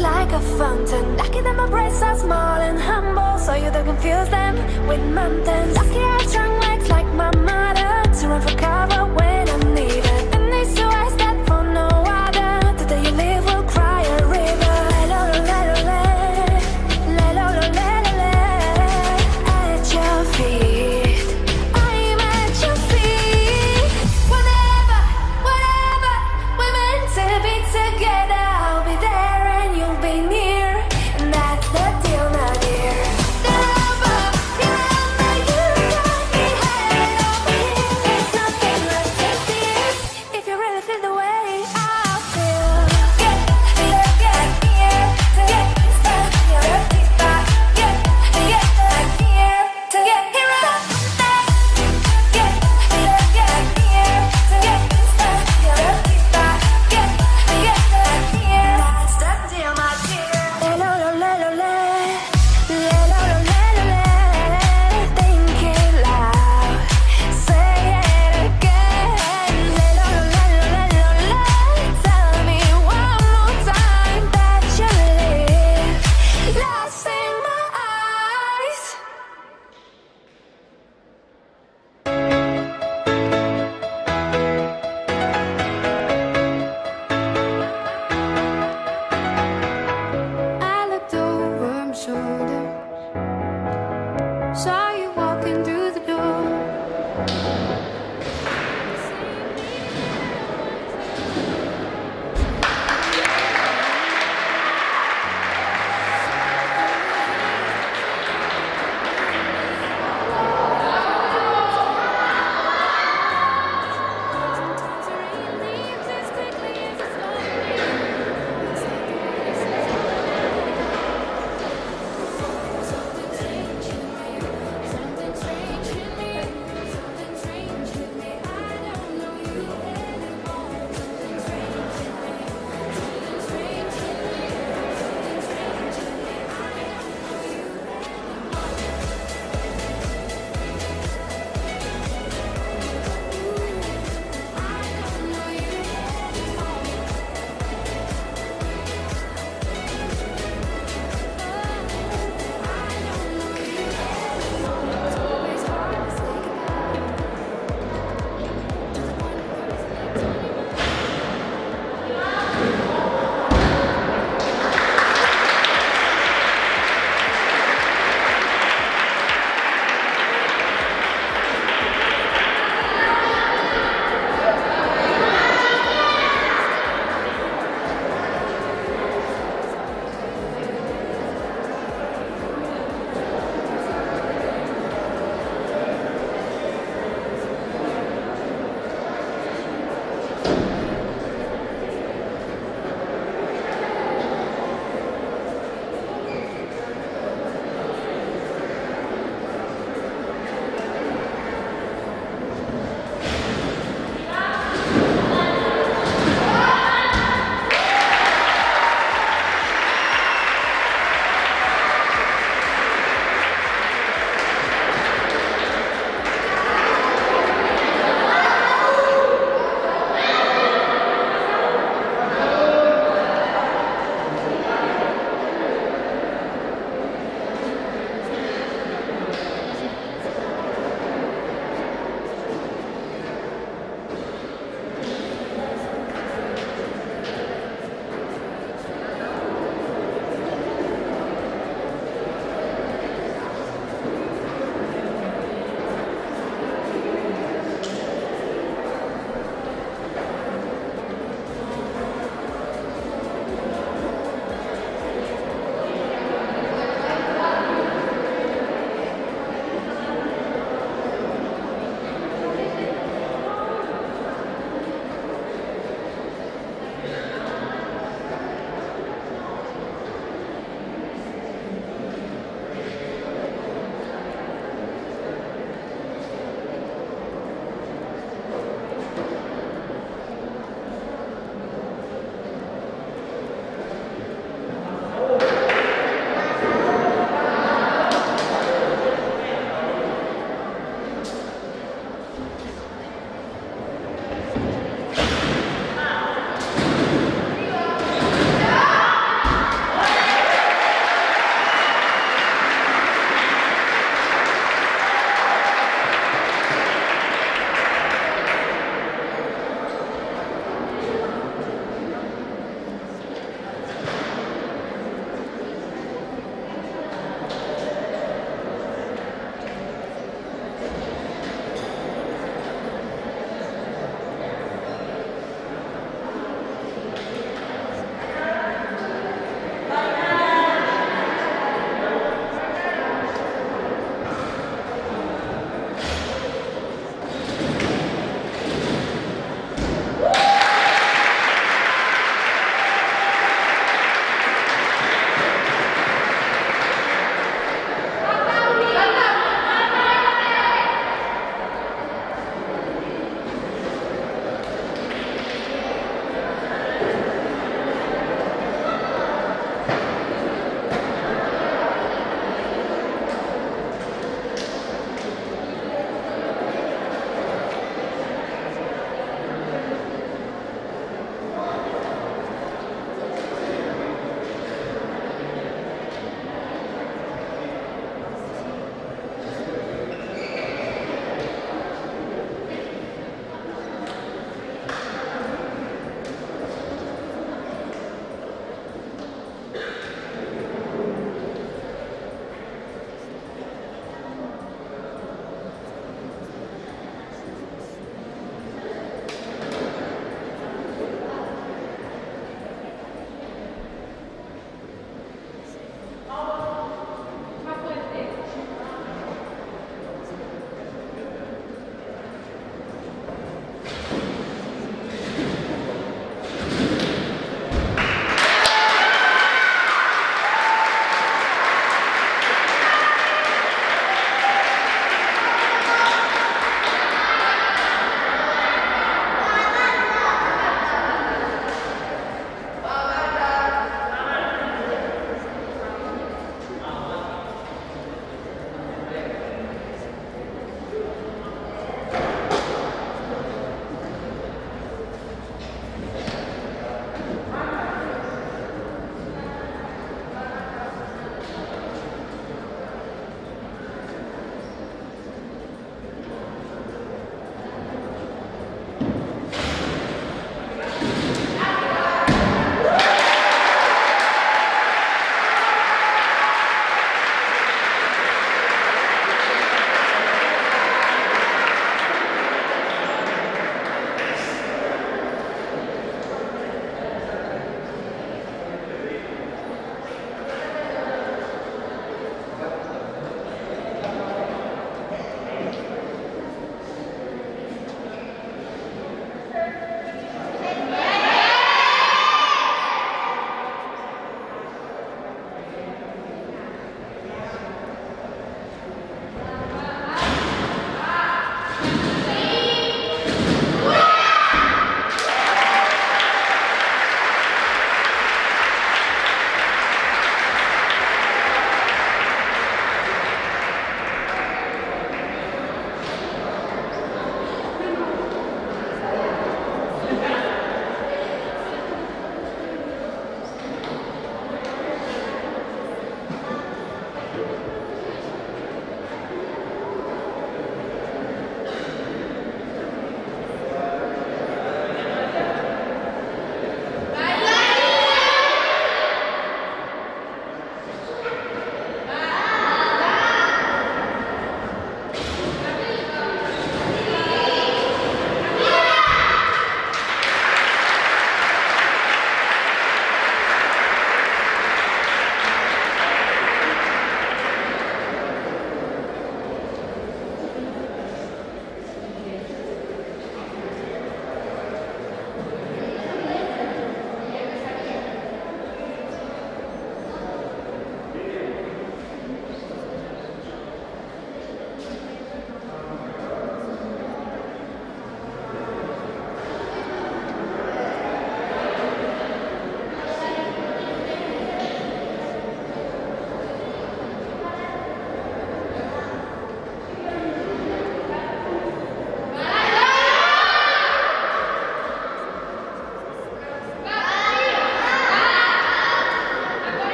Like a fountain. Lucky that my breasts are small and humble, so you don't confuse them with mountains. Lucky I have strong legs like my mother to run for cover when I'm needed. And these two eyes that for no other. The day you leave will cry a river. At your feet, I'm at your feet. Whenever, wherever we're meant to be together, I'll be there and you'll be near. And that's the deal, my dear. The love of you and you got me.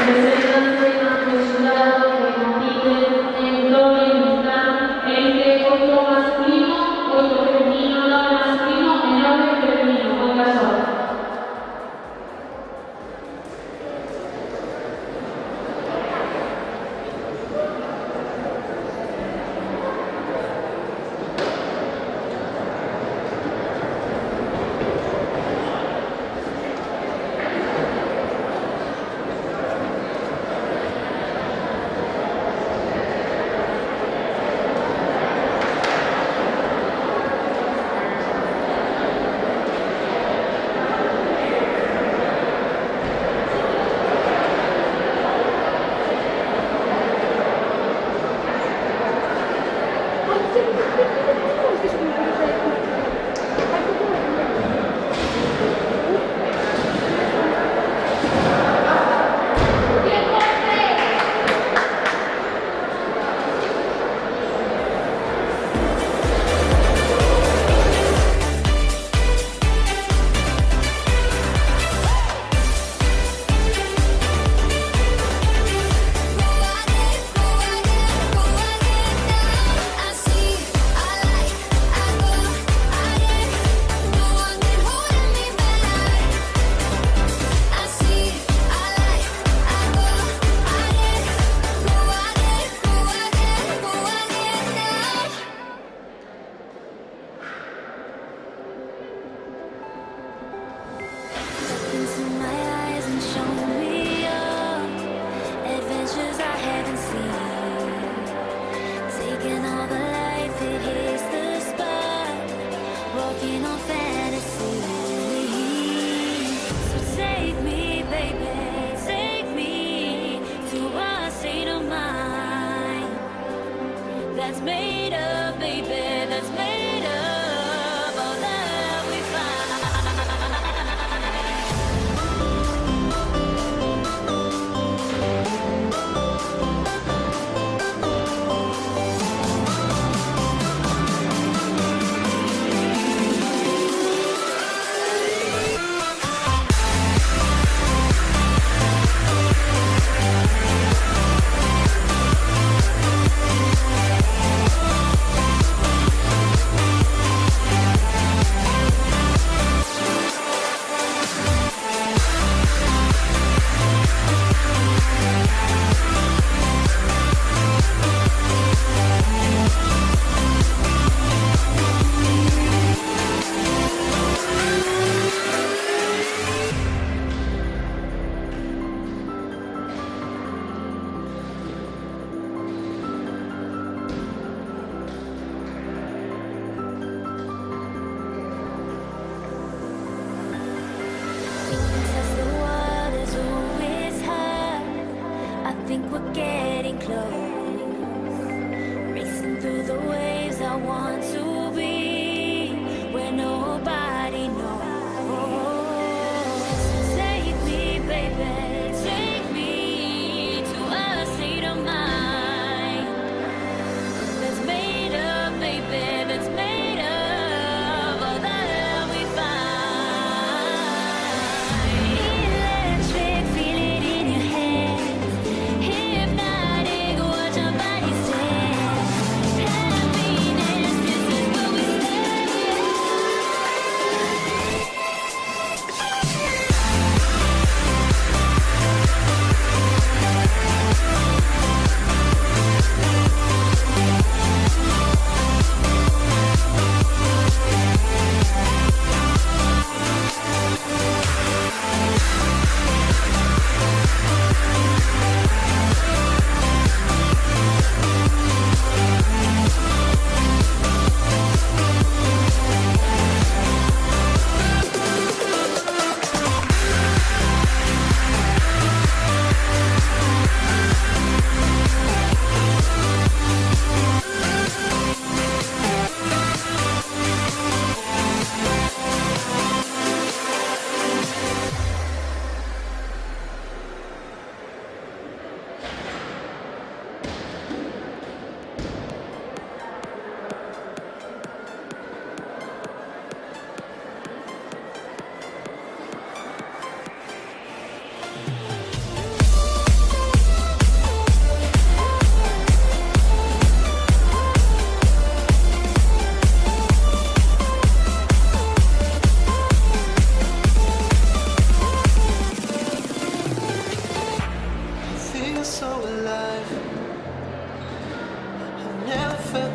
representantes ante el jurado que compiten en doble mixta entre oito masculino, oito femenino, doble masculino e doble femenino. Moita sorte.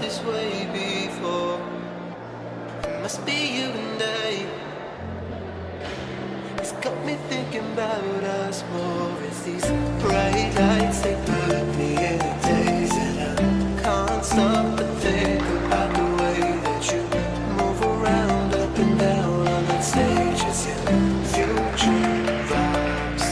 this way before. It must be you and I. It's got me thinking about us more. It's these bright lights, they put me in a daze, and I can't stop but think about the way that you move around up and down on that stage. It's in future vibes.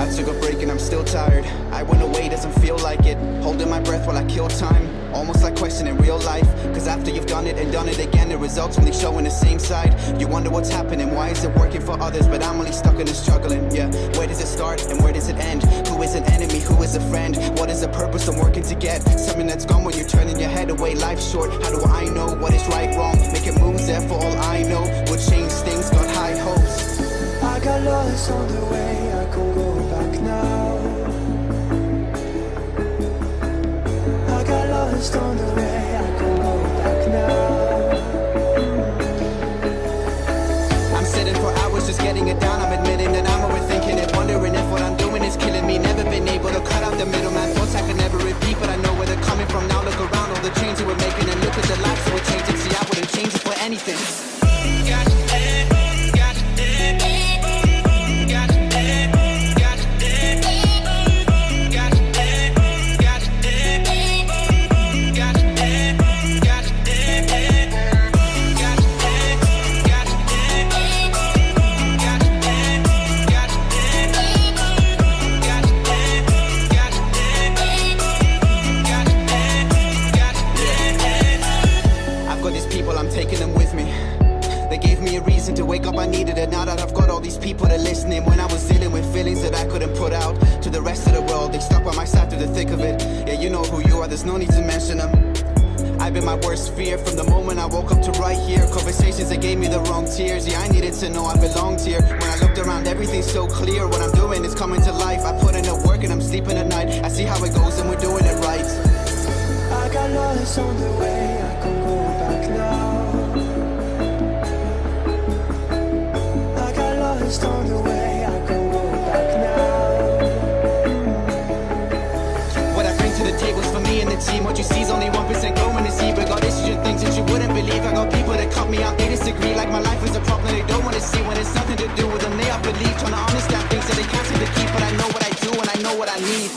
I took a break and I'm still tired. I went away, doesn't feel like it. Holding my breath while I kill time, almost like questioning real life. Cause after you've done it and done it again, the results only showing the same side. You wonder what's happening, why is it working for others, but I'm only stuck in the struggling. Yeah, where does it start and where does it end? Who is an enemy, who is a friend? What is the purpose I'm working to get? Something that's gone when you're turning your head away. Life's short, how do I know what is right, wrong? Making moves there for all I know will change things, got high hopes. I got lost on the way, I can't go back now. I got lost on the way, I can't go back now. I'm sitting for hours just getting it down. I'm admitting that I'm overthinking it, wondering if what I'm doing is killing me. Never been able to cut out the middleman. Thoughts I could never repeat, but I know where they're coming from now. Look around, all the change that we're making, and look at the lives that we're changing. See, I wouldn't change it for anything. Taking them with me. They gave me a reason to wake up, I needed it. Now that I've got all these people that are listening, when I was dealing with feelings that I couldn't put out to the rest of the world, they stuck by my side through the thick of it. Yeah, you know who you are, there's no need to mention them. I've been my worst fear from the moment I woke up to right here. Conversations that gave me the wrong tears. Yeah, I needed to know I belonged here. When I looked around, everything's so clear. What I'm doing is coming to life. I put in the work and I'm sleeping at night. I see how it goes and we're doing it right. I got lost on the way, I can't go back now. I got lost on the way, I can't go back now. What I bring to the table's for me and the team. What you see is only 1% going to see. But got issues and things that you wouldn't believe. I got people that cut me out, they disagree. Like my life is a problem they don't want to see. When it's nothing to do with them, they I believe. Trying to understand things that they can't seem to keep. But I know what I do and I know what I need.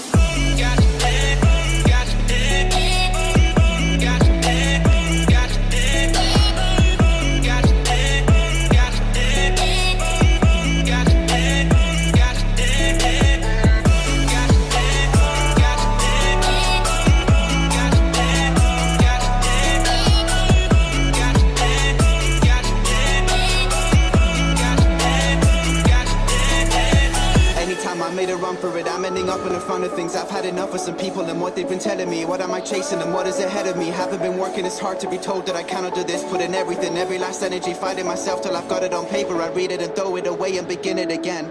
I made a run for it, I'm ending up in the front of things. I've had enough of some people and what they've been telling me. What am I chasing and what is ahead of me? Haven't been working, it's hard to be told that I cannot do this. Put in everything, every last energy, fighting myself till I've got it on paper. I read it and throw it away and begin it again.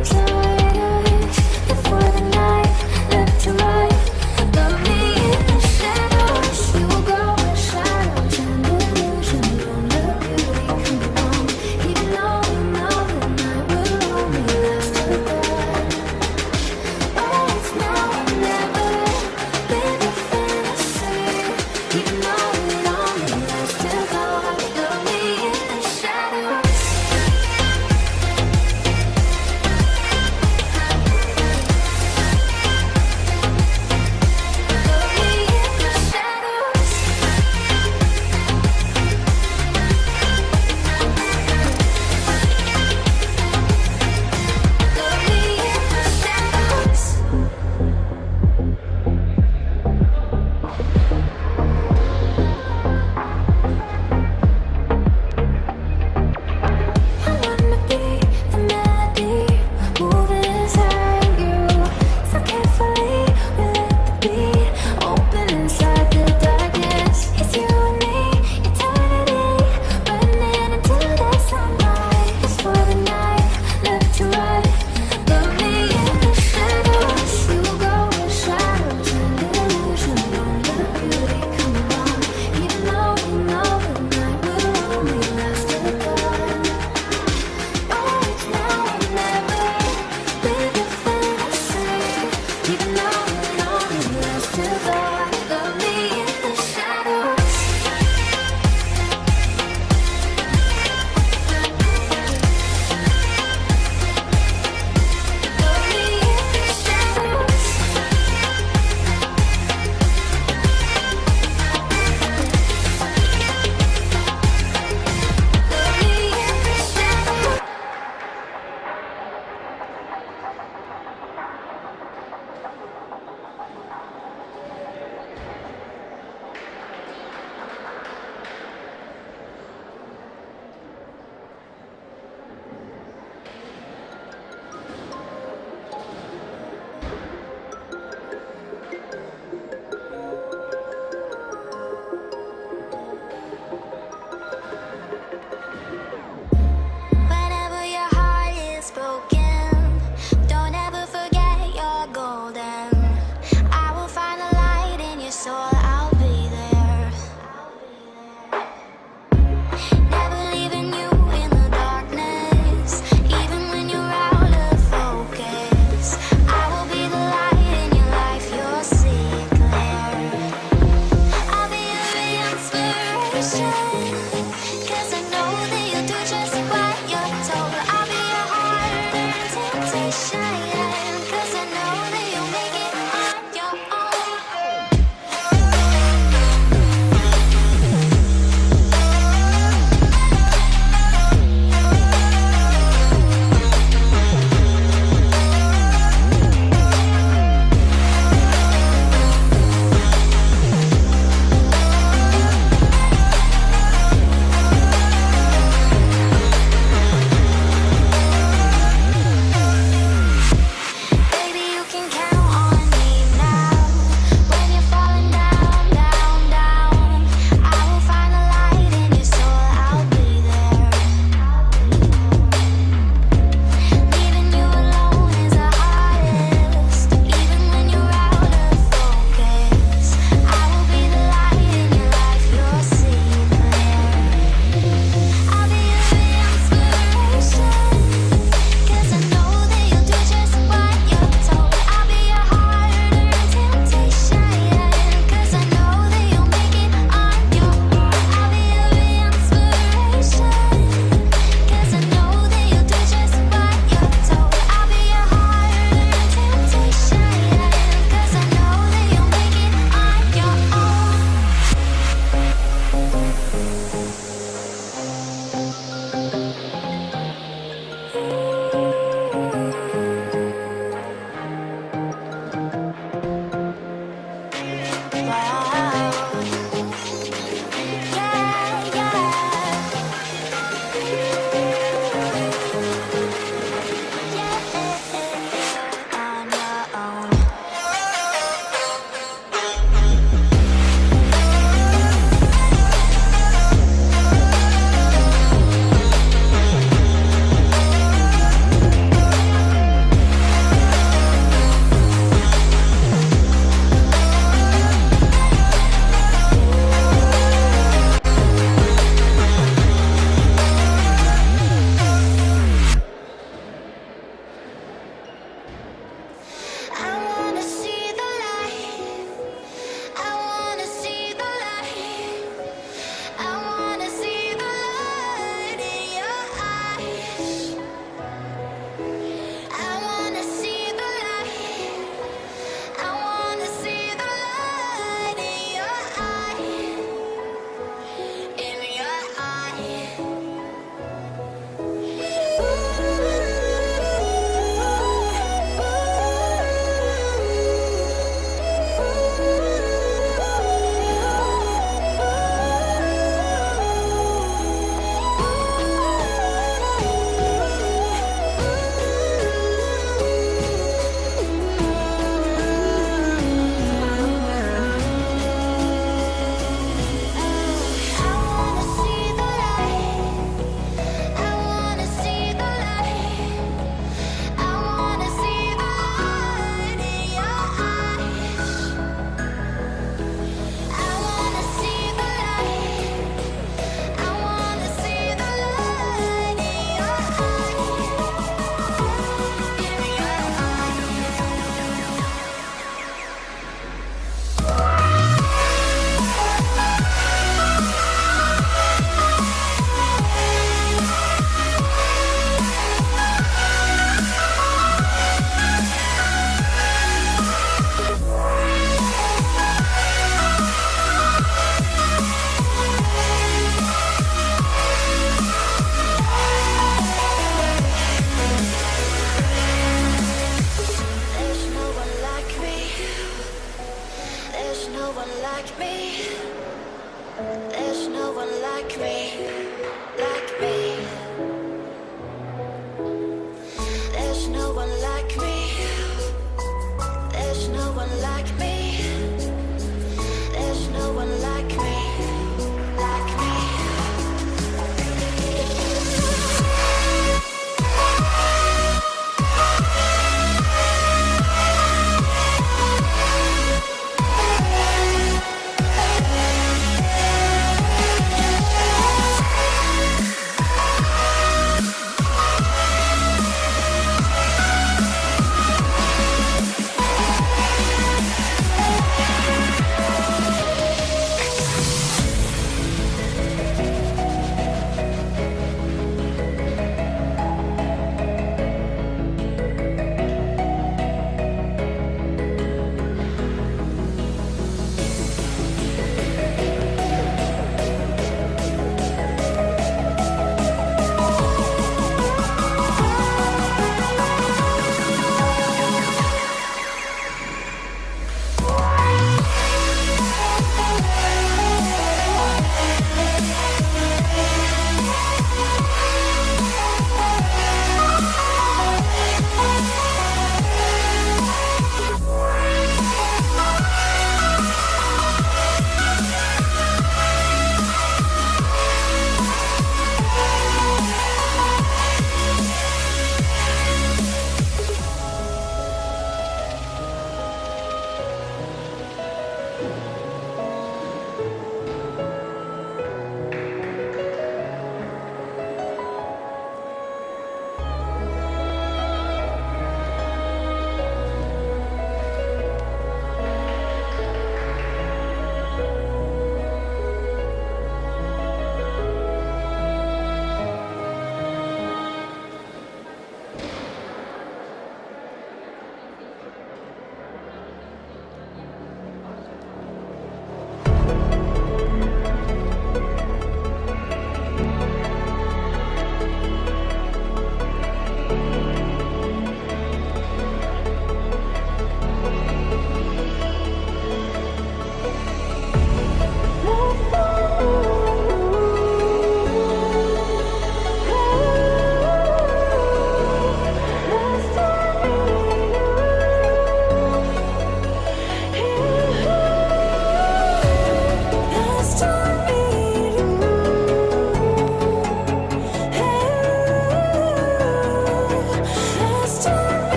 Inside There's no one like me. There's no one like me. There's no one like me. Like me.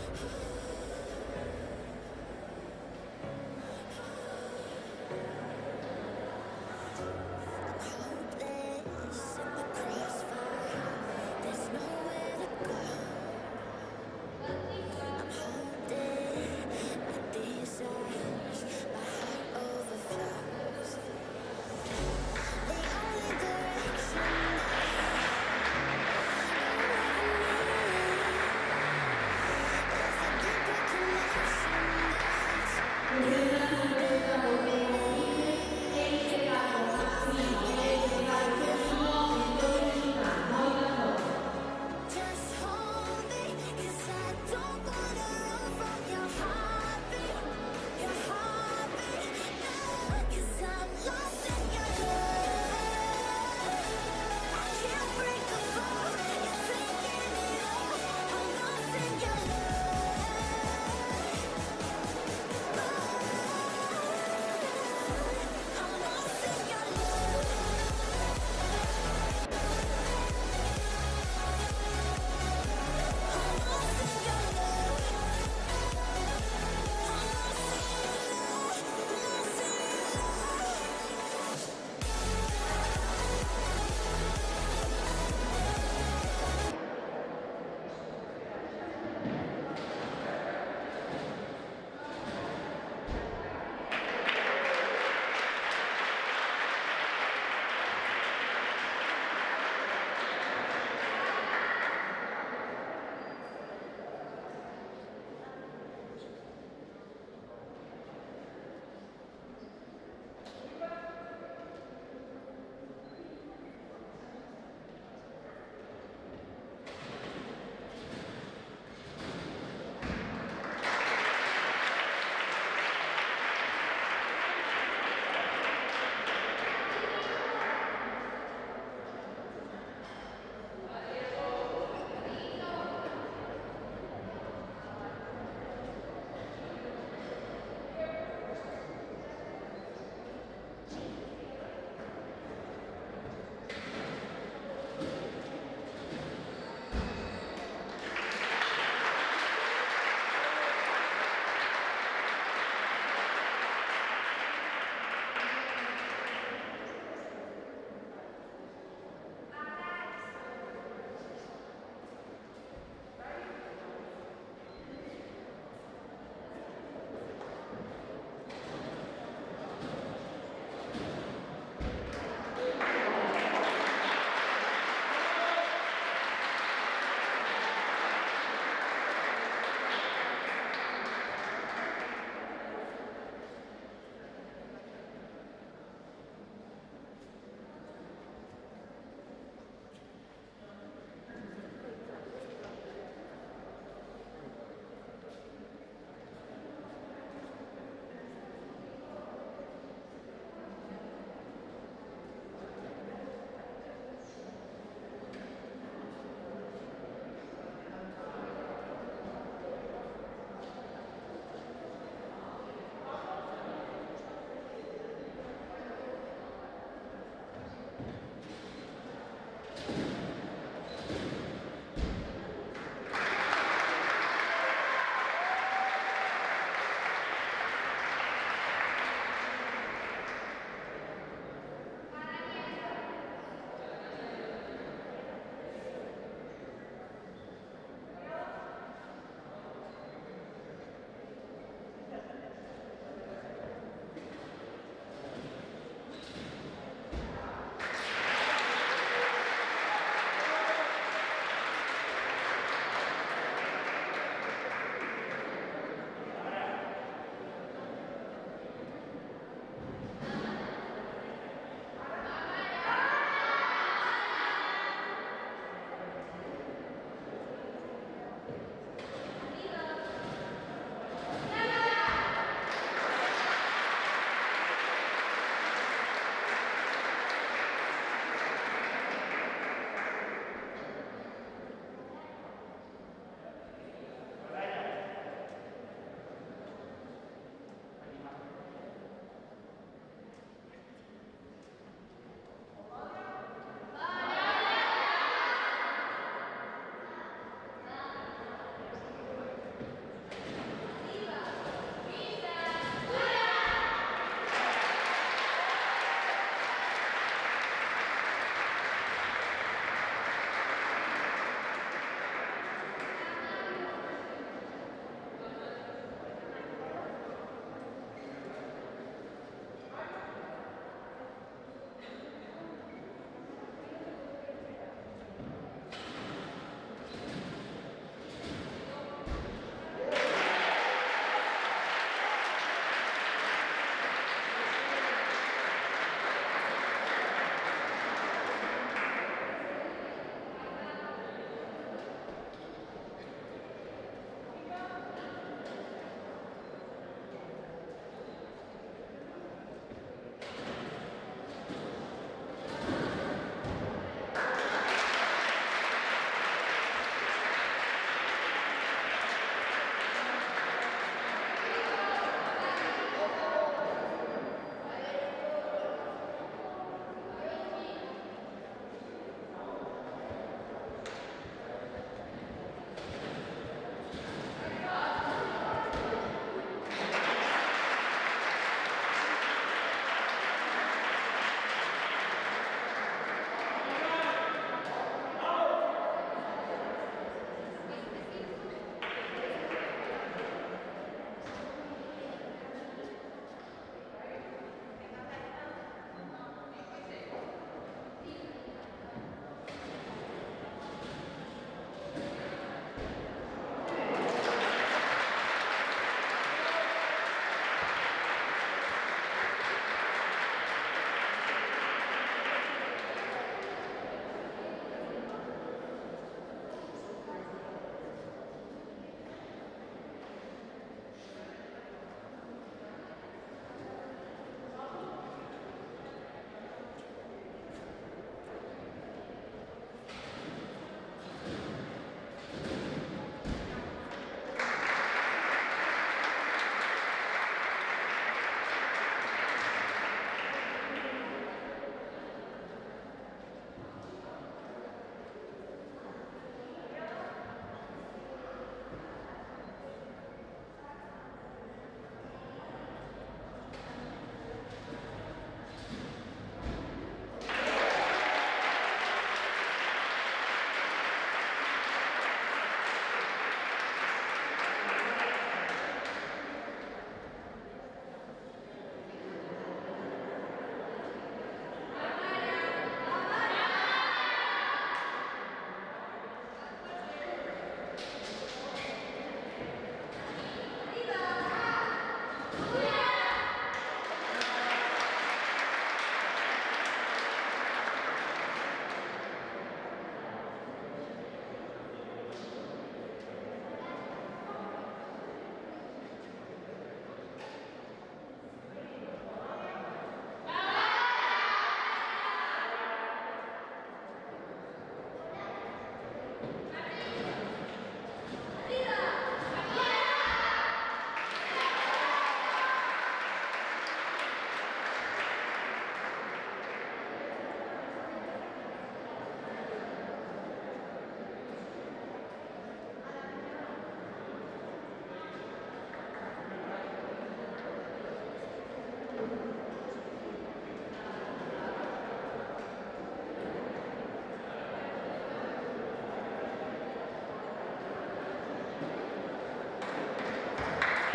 Hopeless in the crossfire. There's nowhere to go. I'm holding my desires. My heart overflows. The only direction I ever knew is the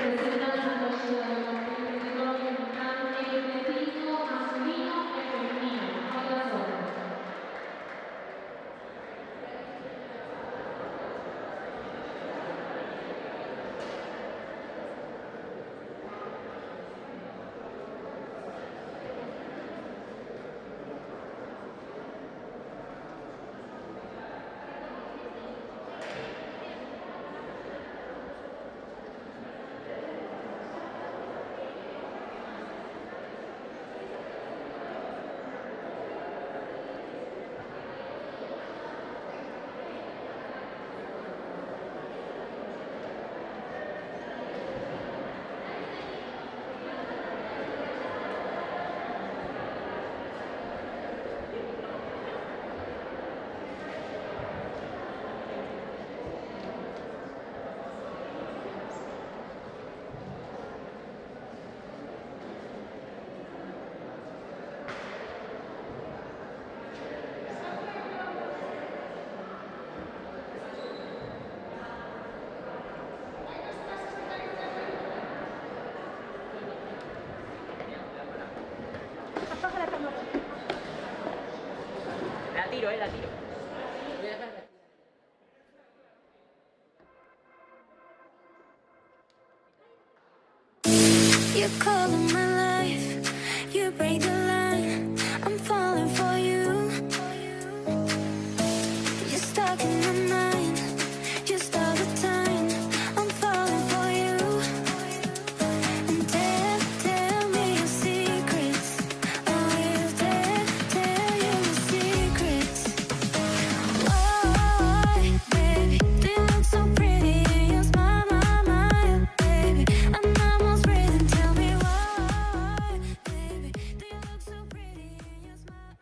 presentan a los ciudadanos título de título masculino y femenino. Oiga solo. La tiro. You call in my life, you break the line. I'm falling for you. You're stuck in my mind, just all the time. I'm falling for you. And tell me your secrets. I will tell you your secrets. Why, baby, do you look so pretty in your smile, my, baby? I'm almost breathing. Tell me why, baby, do you look so pretty in your smile,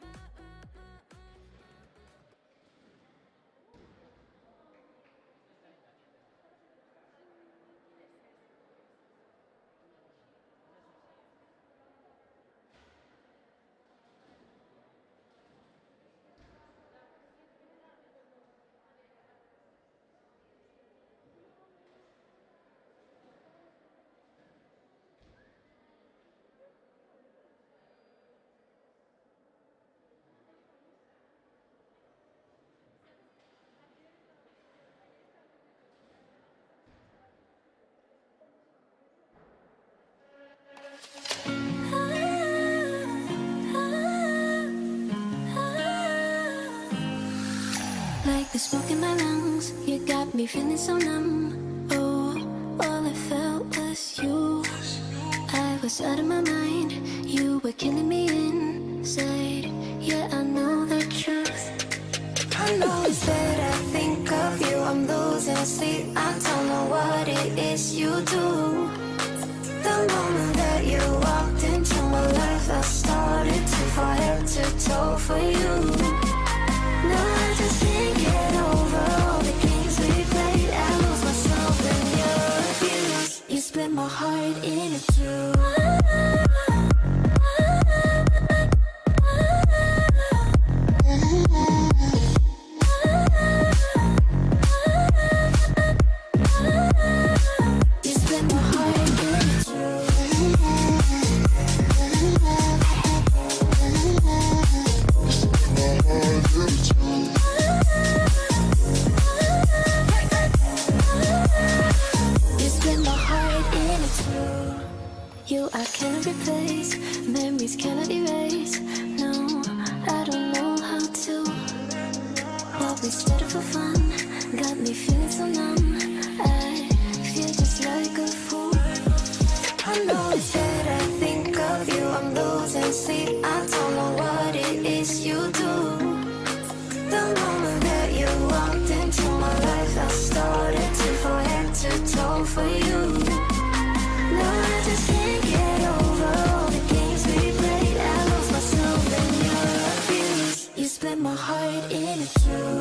like the smoke in my lungs, you got me feeling so numb. Oh, all I felt was you. I was out of my mind, you were killing me inside. Yeah, I know the truth. I know it's bad, I think of you, I'm losing sleep. I don't know what it is you do. The moment that you walked into my life, I started to fall head to toe for you. No, I just can't get over all the games we played. I lose myself in your abuse. You split my heart in two. You split my heart in two. You split my heart in two. You I cannot replace, memories cannot erase. No, I don't know how to. What we started for fun got me feeling so numb. I feel just like a fool. I know it's bad, I think of you, I'm losing sleep. I don't know what it is you do. The moment that you walked into my life, I started to fall head to toe for you. No, I just can't get over all the games we played. I lost myself in your abuse. You split my heart in two.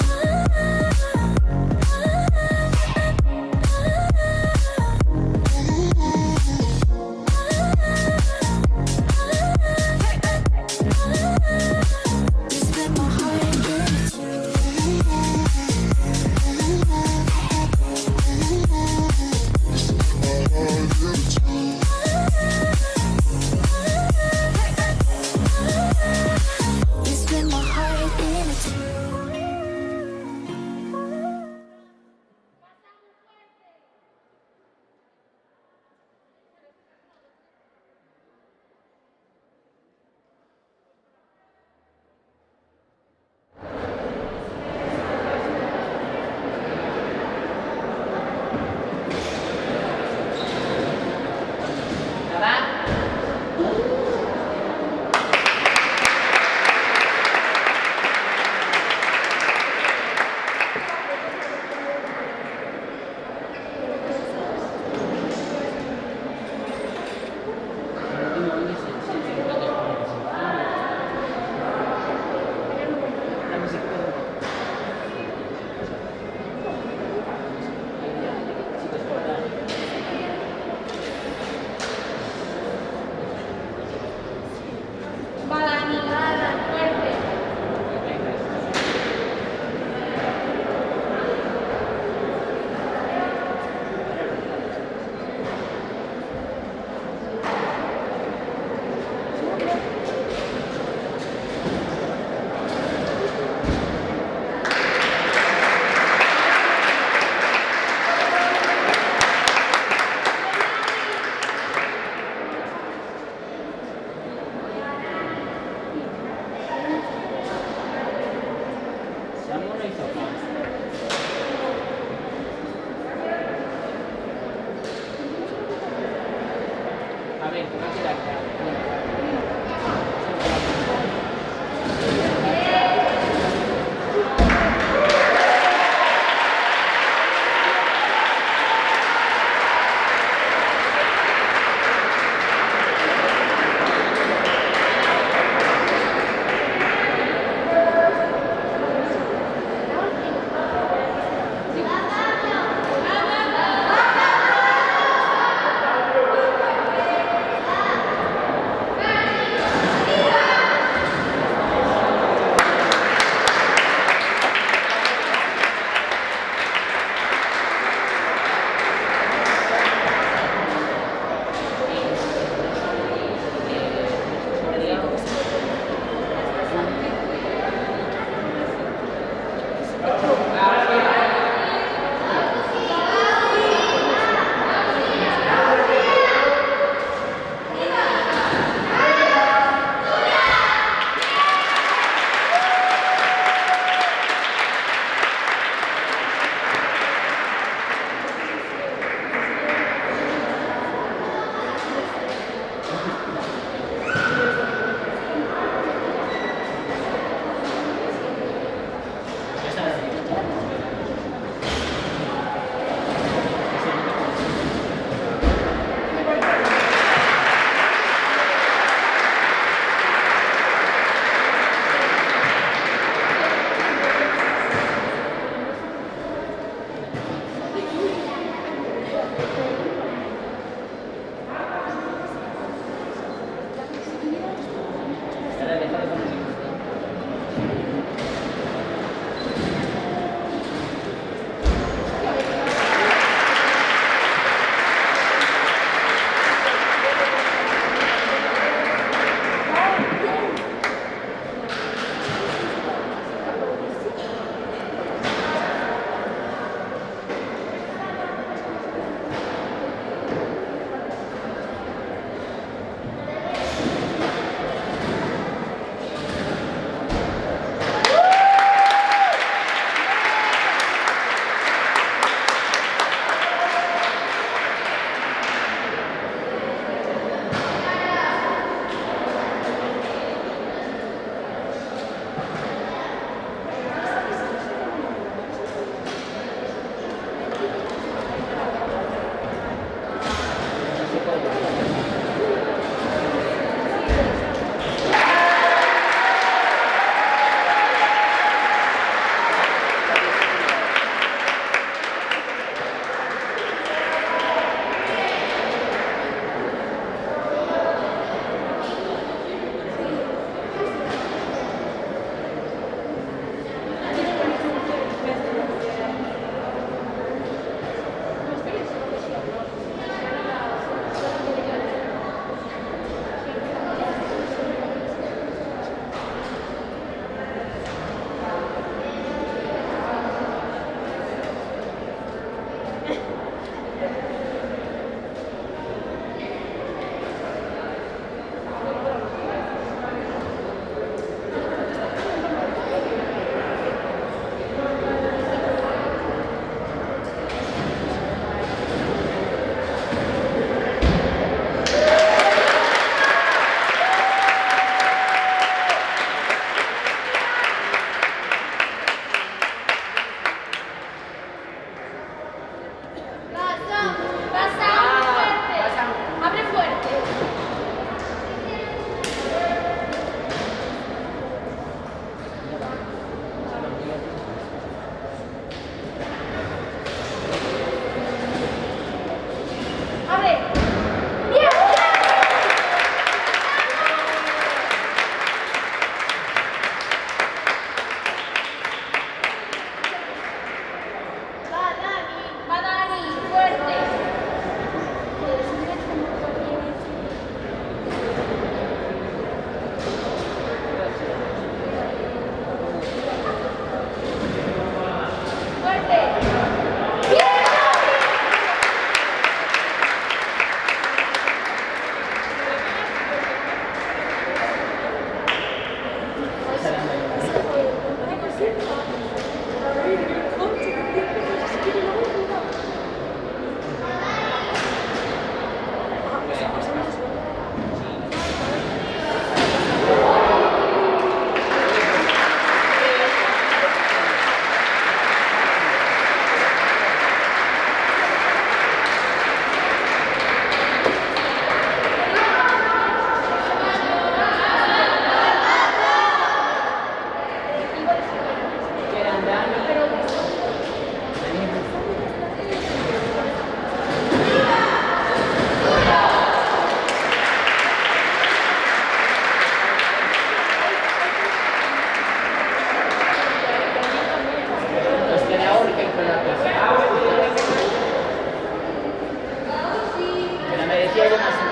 decía algo más.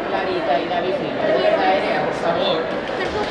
Clarita y la bici, de verdad, por favor.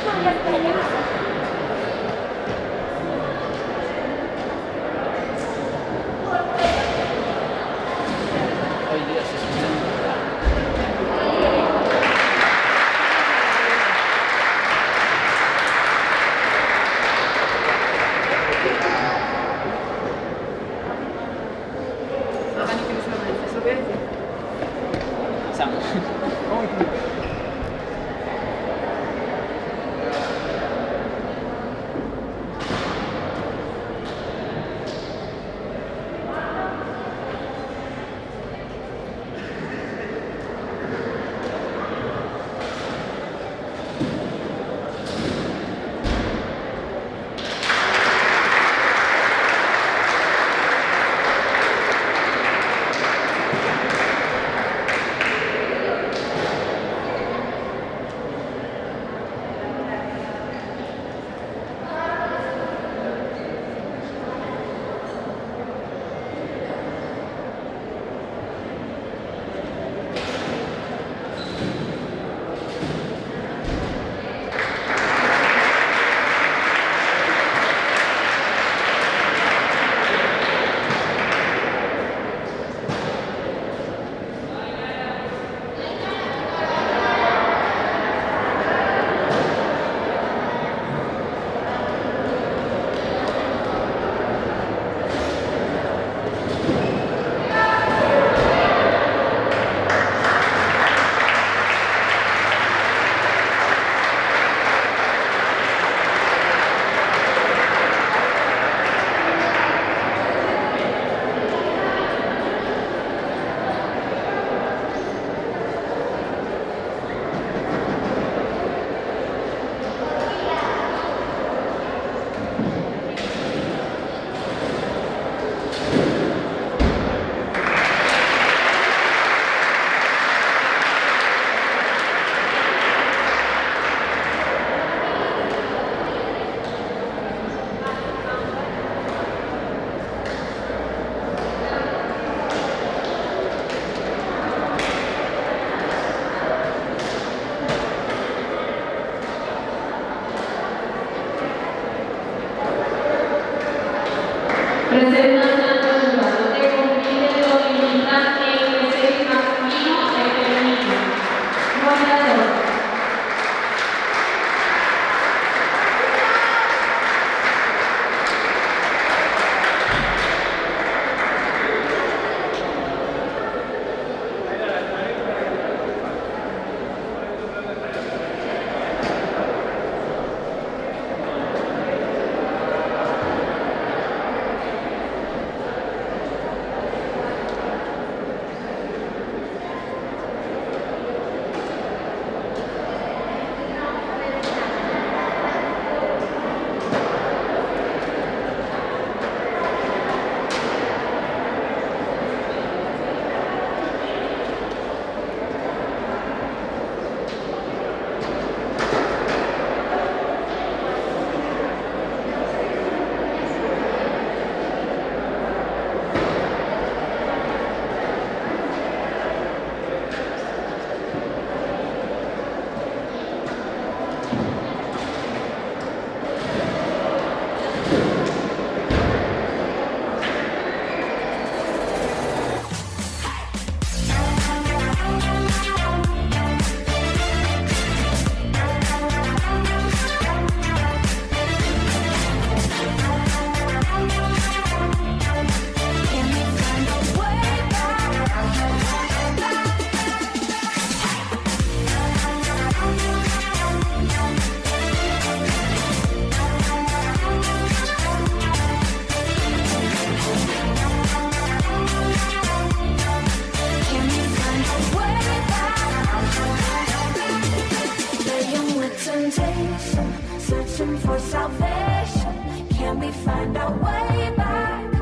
temptation, searching for salvation. Can we find our way back,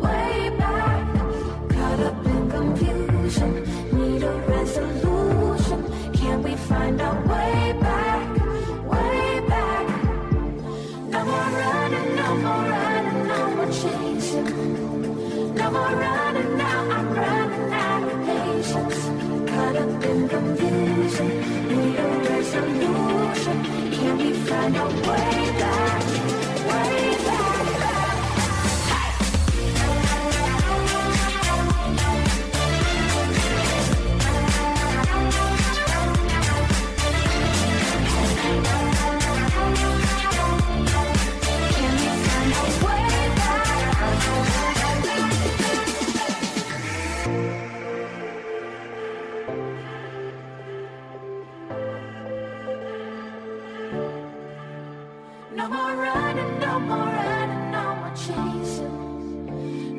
way back? Caught up in confusion, need a resolution. Can we find our way back, way back? No more running, no more running, no more chasing. No more running now, I'm running out of patience. Caught up in confusion, need a resolution. Can we find our way back, way back? Can we find our way back? No more running, no more running, no more chasing.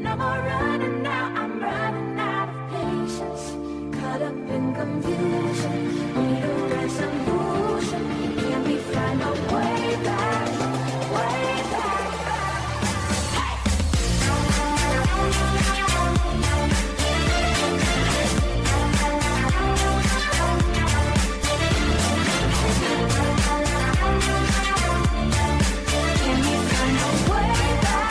No more running now, I'm running out of patience. Caught up in confusion, need a resolution. Can we find our way back, way back? Can we find our way back?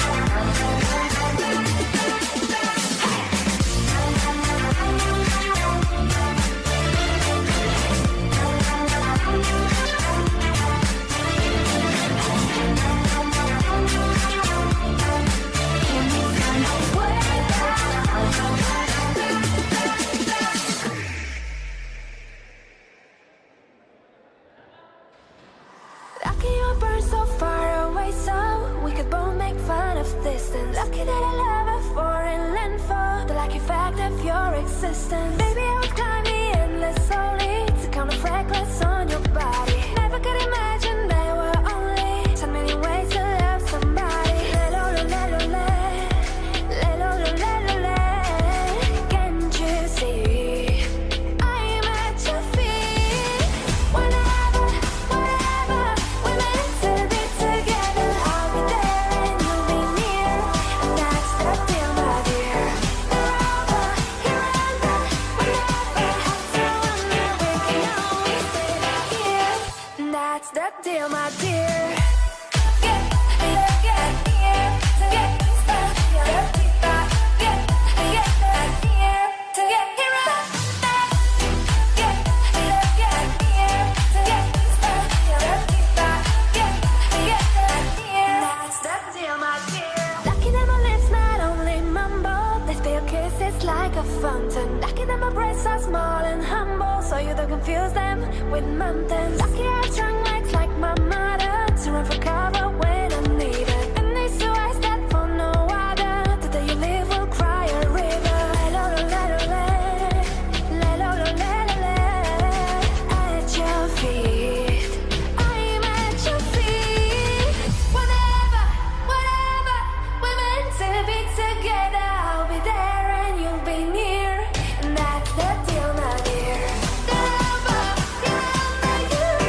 Can we find our way Lucky you burn so far away, so we could both make fun of distance. Lucky that I love a foreign land for the lucky fact of your existence. Baby, I would climb the endless slowly to count the fragments on your body. Never could imagine there were only so many ways to love somebody. Can't you see? I'm at your feet. Whenever, wherever we're meant to be together, I'll be there and you'll be near. And that's the deal, my dear. You're over, you're under. We never have to wonder. We can always stay right here. And that's the deal, my dear. Like a fountain. Lucky that my breasts are small and humble, so you don't confuse them with mountains. Lucky I have strong legs like my mother to run for cover when I need it. And these two eyes that for no other. The day you leave will cry a river. At your feet, I'm at your feet. Whenever, whenever we're meant to be together, I'll be there. You'll be near, and that's the deal, my dear. You're over, you're under, you.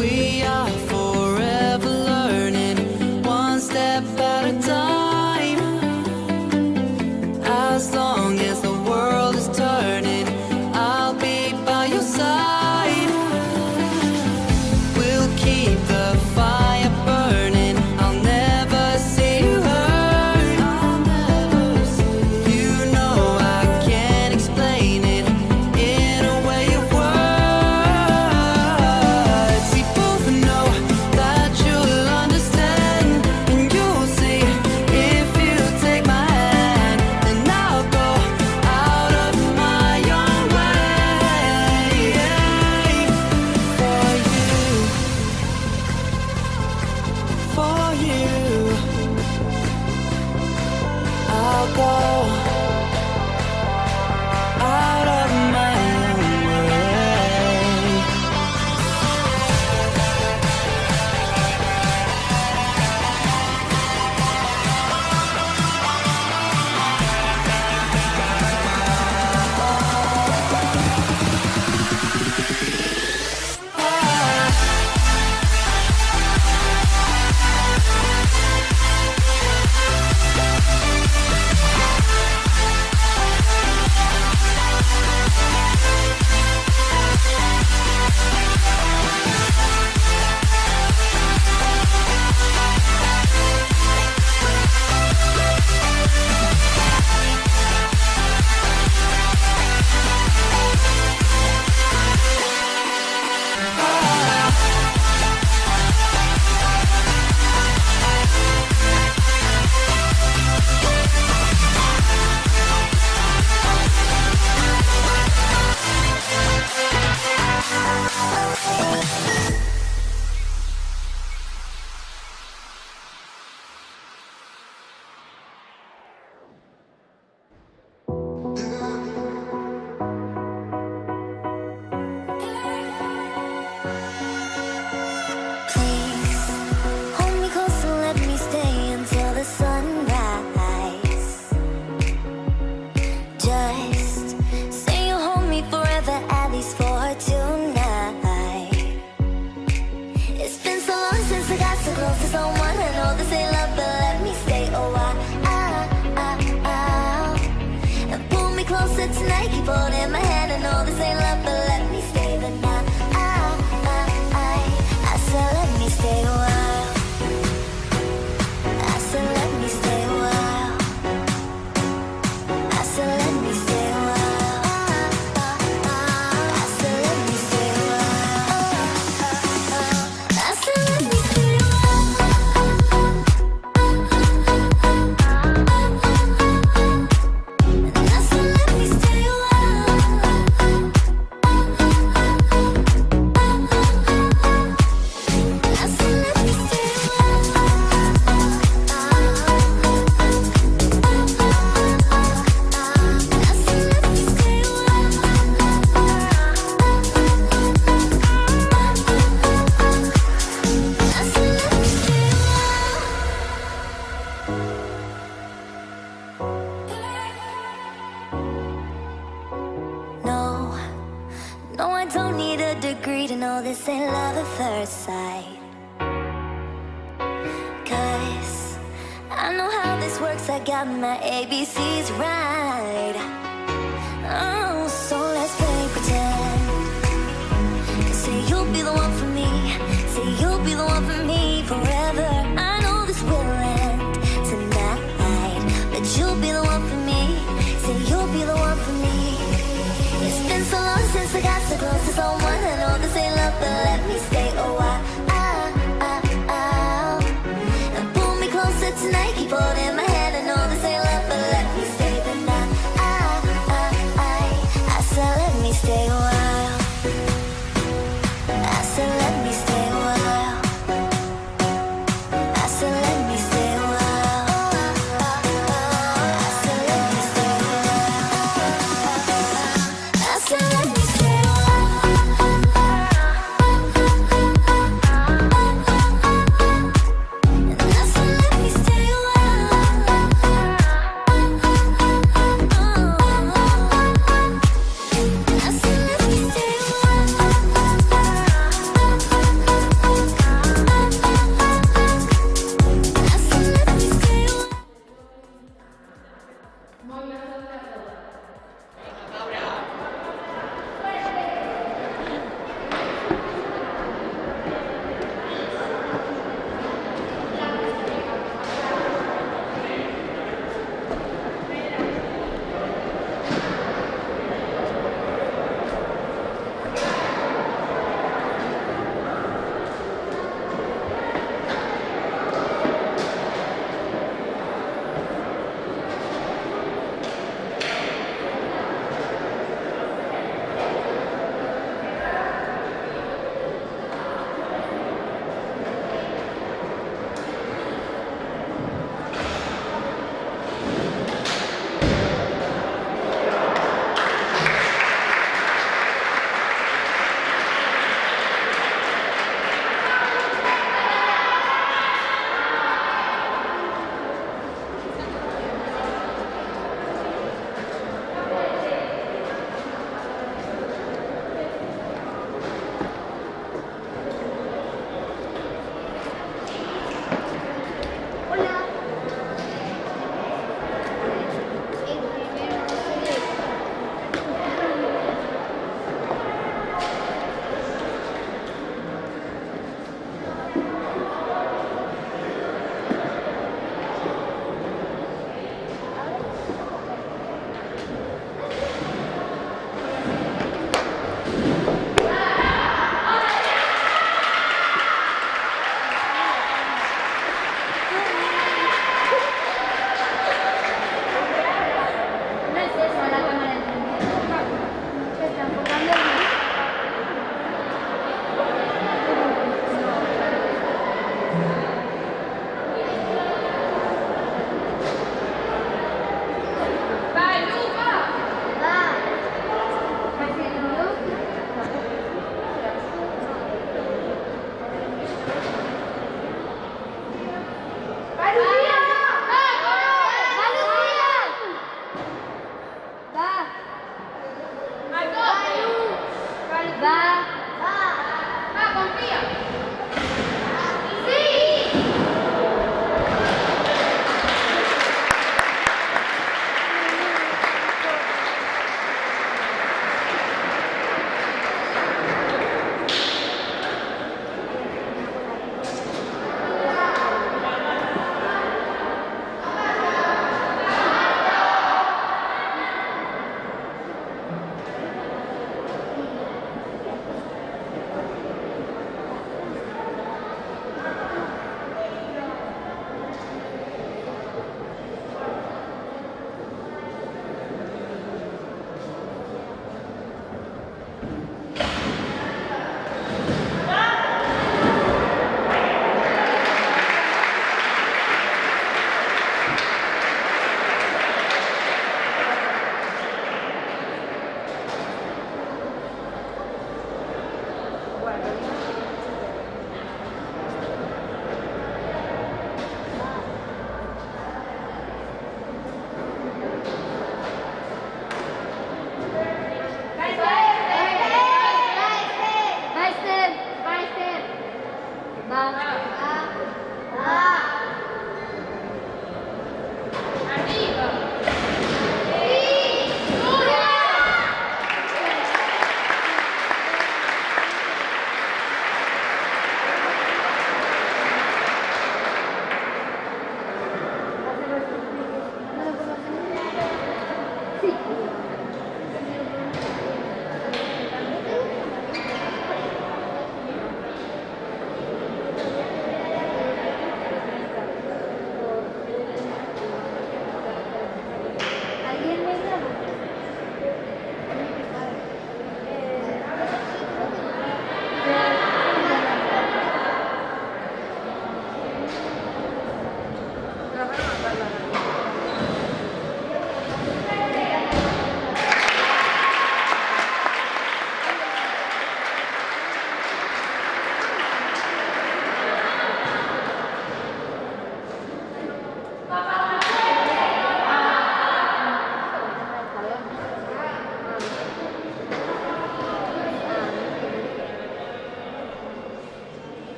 We are forever learning, one step at a time. As long as the world is turning, I'll be by your side. We'll keep the fire burning, I'll never see you hurt. You know I can't explain it in a way of words. We both know that you'll understand, and you'll see if you take my hand, then I'll go out of my own way for you. I'll go out of my own way. Please hold me close and let me stay until the sunrise. Just say you'll hold me forever, at least for tonight. It's been so long since I got so close to someone. I know this ain't love, but let me stay a while. And pull me closer tonight, keep holding my hand. I know this ain't love, but let me stay the night. I said let me stay a while. I said let me stay a while. I said let me stay a while. I said let me stay a while. I said let me stay a while. And I said let me stay a while. I said let me stay a No, no, I don't need a degree to know this ain't love at first sight. 'Cause I know how this works, I got my ABCs right. Oh, so let's play pretend. Say you'll be the one for me. Say you'll be the one for me forever. I know this will end tonight, but you'll be the one for me. Say you'll be the one for me. It's been so long since I got so close to someone. I know this ain't love, but let me stay a while. And pull me closer tonight, keep holding my hand. I know this ain't love, but let me stay the night. I said let me stay a while. I said let me stay a while. I said let me stay a while. I said let me stay a while. I said let me stay a while.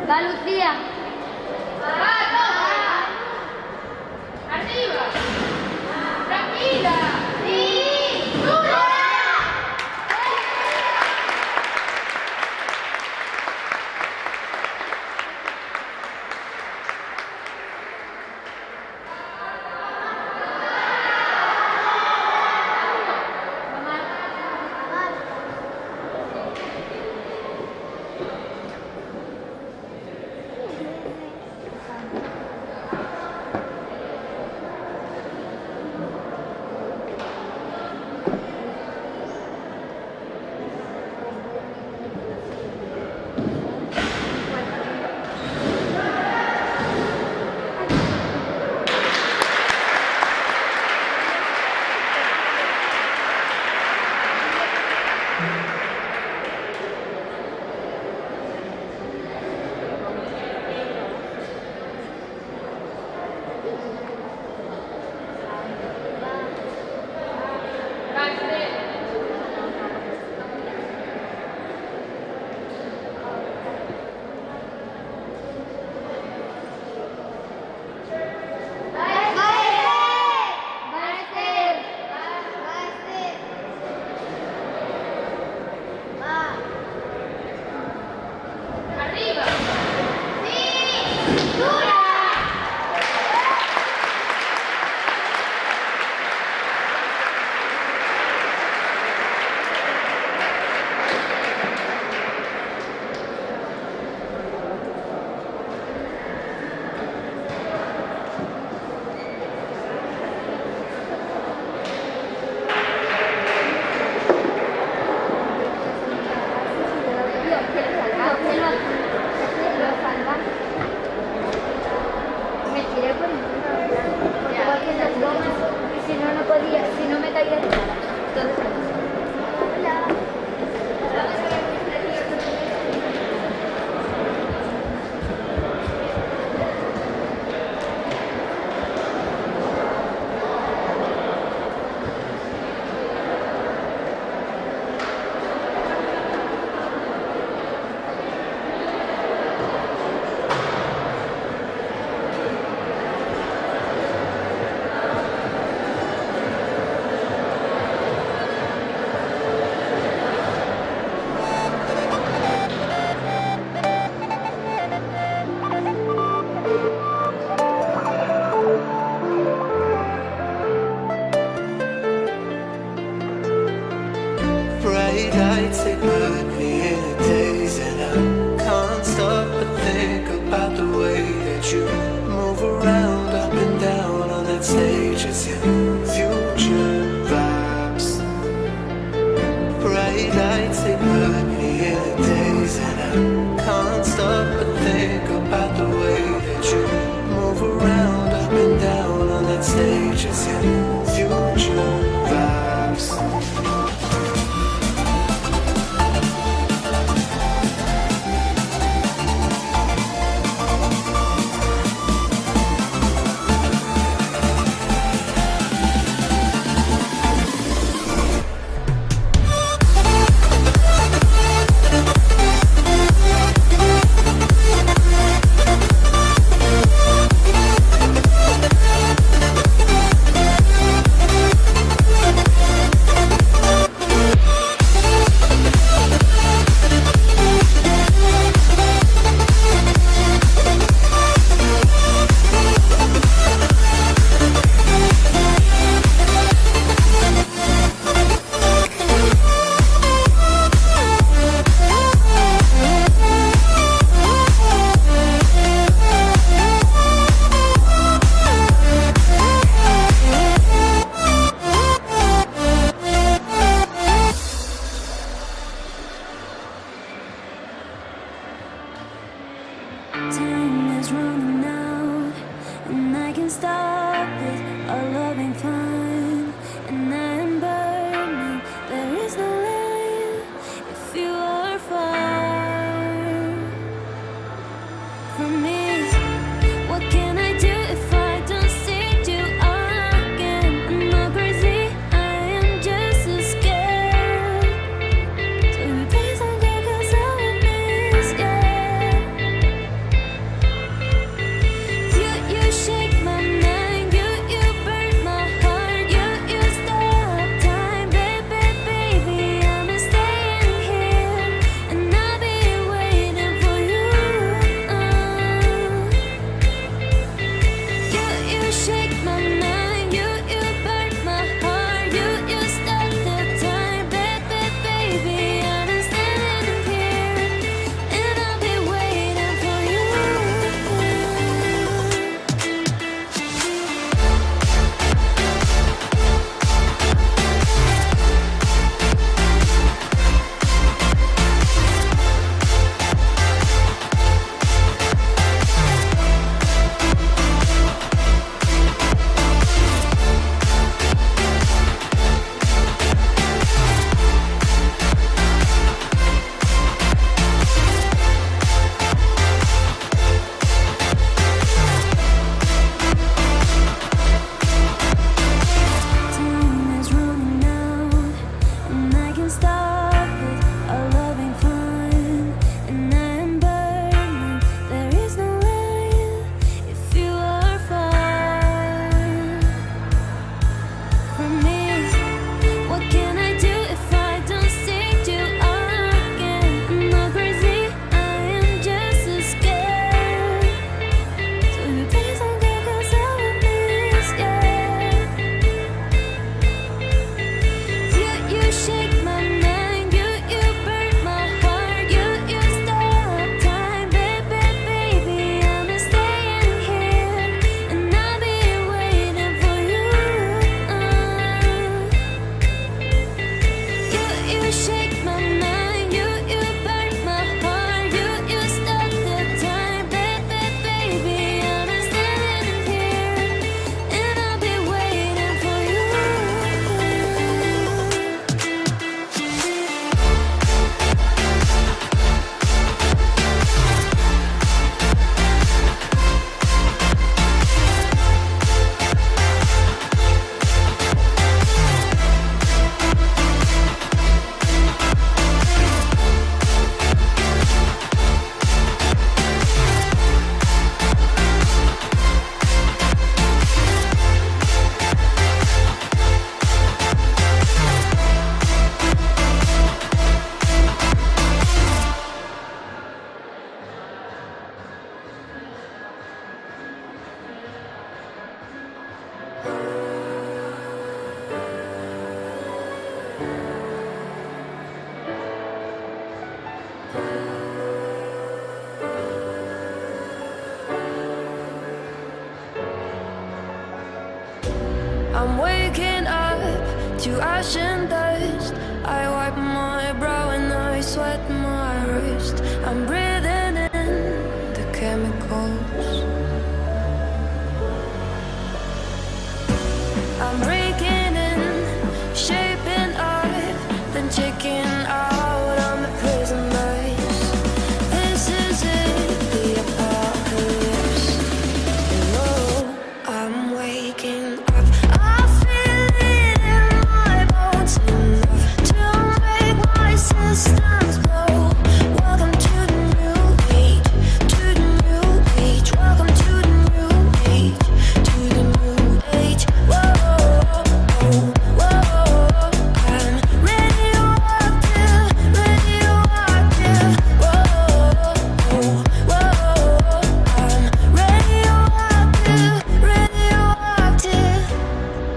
Va Lucía. Arriba. Tranquila. Sí. ¡Dura! Bright lights, they put me in a daze, and I can't stop but think about the way that you move around up and down on that stage as your future vibes. Bright lights, they put me in a daze, and I can't stop but think about the way that you move around up and down on that stage as your future vibes. Time is running out, and I can stop it. Our love ain't fine, and I am burning. There is no light if you are far from me. What can I do if I don't see you again? I'm not crazy, I am just as scared. So you please don't go, 'cause I will miss you. I'm waking up to ash and dust. I wipe my brow and I sweat my wrist. I'm breathing in the chemicals. I'm breaking in, shaping up, then checking out on the prison lights. This is it, the apocalypse. Oh, I'm waking up. I feel it in my bones enough to make my systems blow. Welcome to the new age, to the new age. Welcome to the new age, to the new age. Whoa, whoa, I'm radioactive, radioactive. Whoa, whoa, I'm radioactive, radioactive.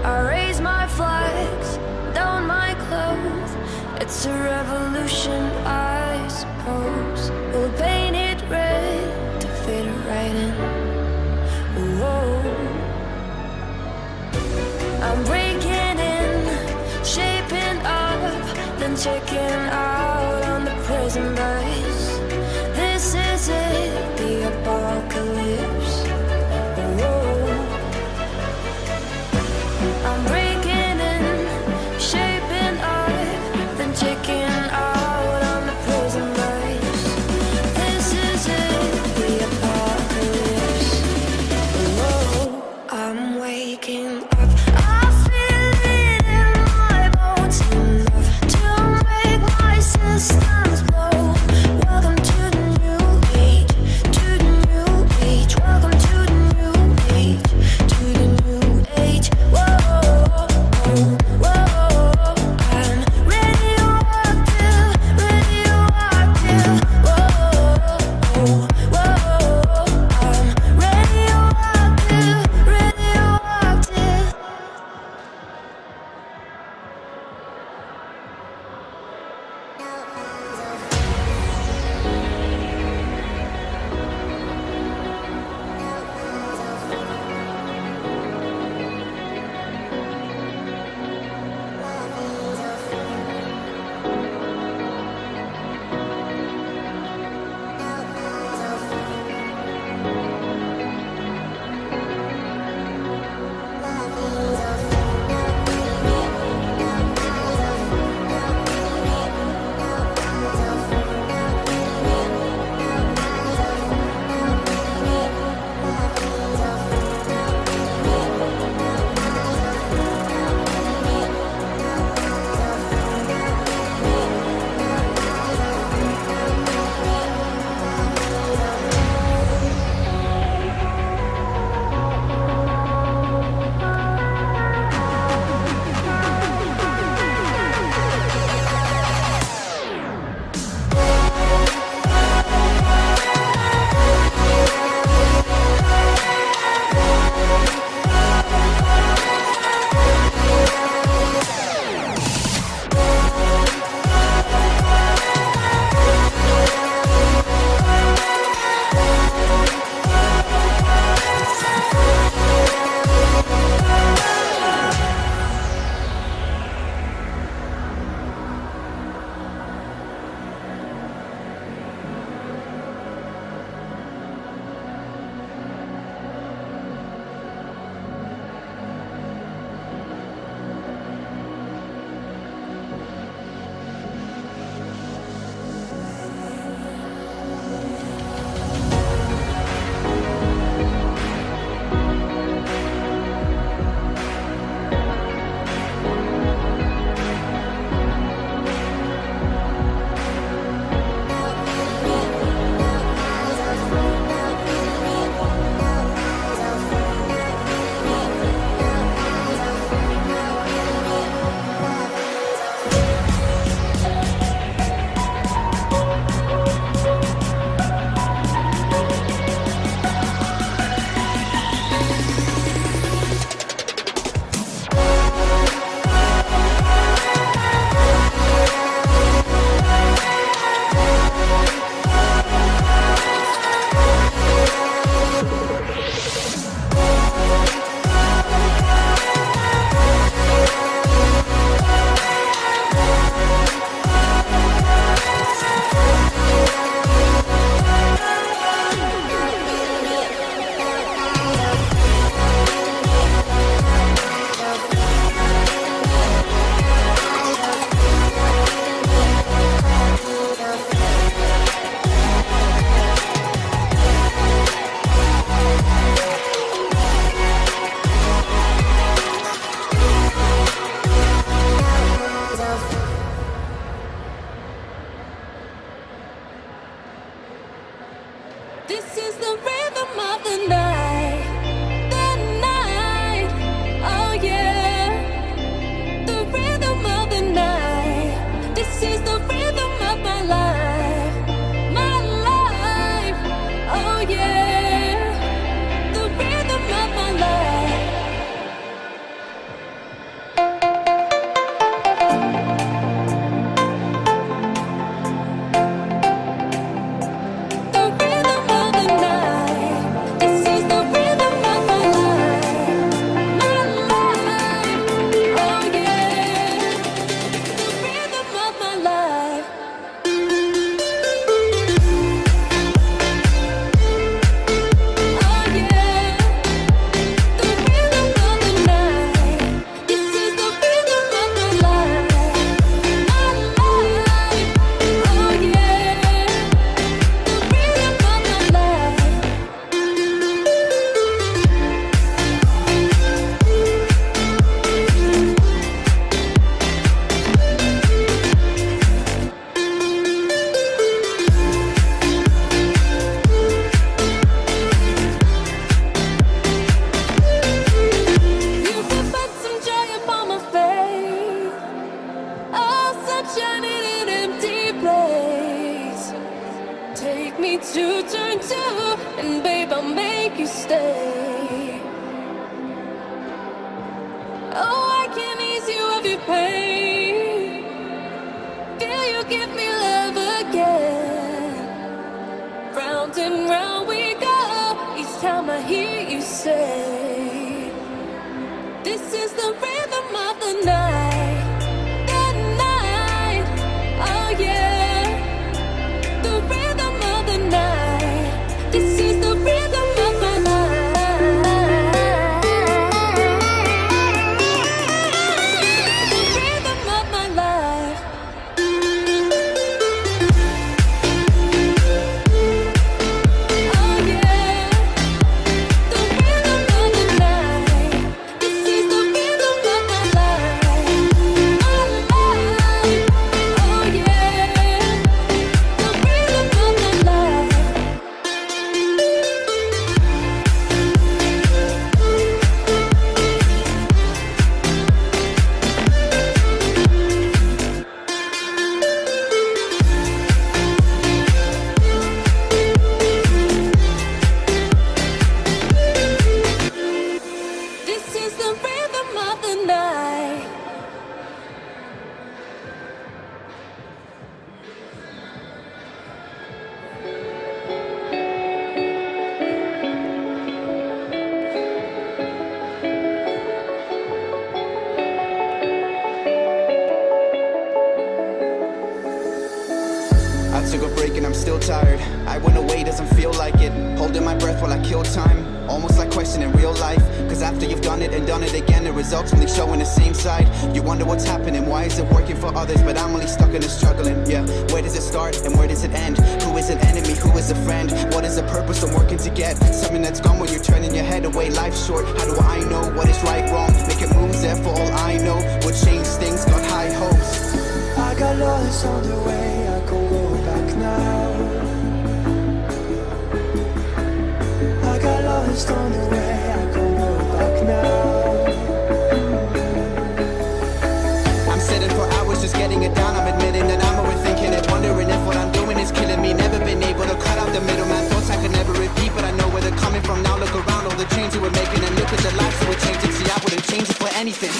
I raise my flags, down my clothes. It's a revolution, I suppose. We'll paint it red to fit it right in. Whoa. I'm breaking in, shaping up, then checking out on the prison bus. This is it, the apocalypse. Whoa. I'm breaking in, shaping up, then checking out on the prison bus. This is it, the apocalypse. Whoa, I'm waking up. I feel it in my bones enough to make my systems blow. This is the rhythm of the night. The night. Oh yeah. The rhythm of the night. This is the rhythm of my life. My life. Oh yeah. The rhythm of my life. The rhythm of the night. This is the rhythm of my life. My life. Oh yeah. The rhythm of my life. Oh yeah. The rhythm of the night. This is the rhythm of my life. My life. Oh yeah. The rhythm of my life. You can put some joy upon my face. Oh, sunshine in an empty place. Take me to turn two, and babe, I'll make you stay. Oh, I can ease you of your pain. Feel you give me love again. Round and round we go. Each time I hear you say, this is the rhythm of the night. The night. Oh yeah. The rhythm of the night. This is the rhythm of my life. The rhythm of my life. Oh yeah. The rhythm of the night. This is the rhythm of my life. My life. Oh yeah. The rhythm of my life. This is the rhythm of the night. I took a break and I'm still tired. I went away, doesn't feel like it. Holding my breath while I kill time. Almost like questioning real life. Cause after you've done it and done it again, the results only showing the same side. You wonder what's happening, why is it working for others, but I'm only stuck in the struggling. Yeah, where does it start and where does it end? Who is an enemy, who is a friend? What is the purpose I'm working to get? Something that's gone when you're turning your head away. Life's short, how do I know what is right, wrong? Making moves there for all I know. What change things, got high hopes. I got lost on the way, I can't go back now. I got lost on the way, I can't go back now. I'm sitting for hours just getting it down. I'm admitting that I'm overthinking it, wondering if what I'm doing is killing me. Never been able to cut out the middleman. Thoughts I could never repeat, but I know where they're coming from now. Look around, all the change we were making, and look at the lives that we're changing. See, I wouldn't change it for anything.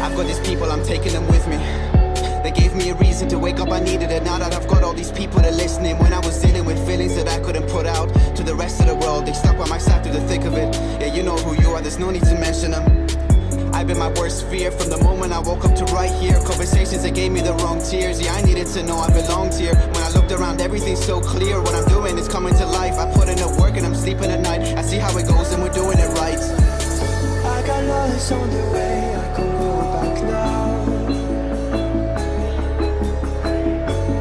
I've got these people, I'm taking them with me. They gave me a reason to wake up, I needed it. Now that I've got all these people that are listening, when I was dealing with feelings that I couldn't put out to the rest of the world, they stuck by my side through the thick of it. Yeah, you know who you are, there's no need to mention them. I I've been my worst fear from the moment I woke up to right here. Conversations that gave me the wrong tears. Yeah, I needed to know I belonged here. When I looked around, everything's so clear. What I'm doing is coming to life. I put in the work and I'm sleeping at night. I see how it goes and we're doing it right. I got lost on the way, I can't go back now.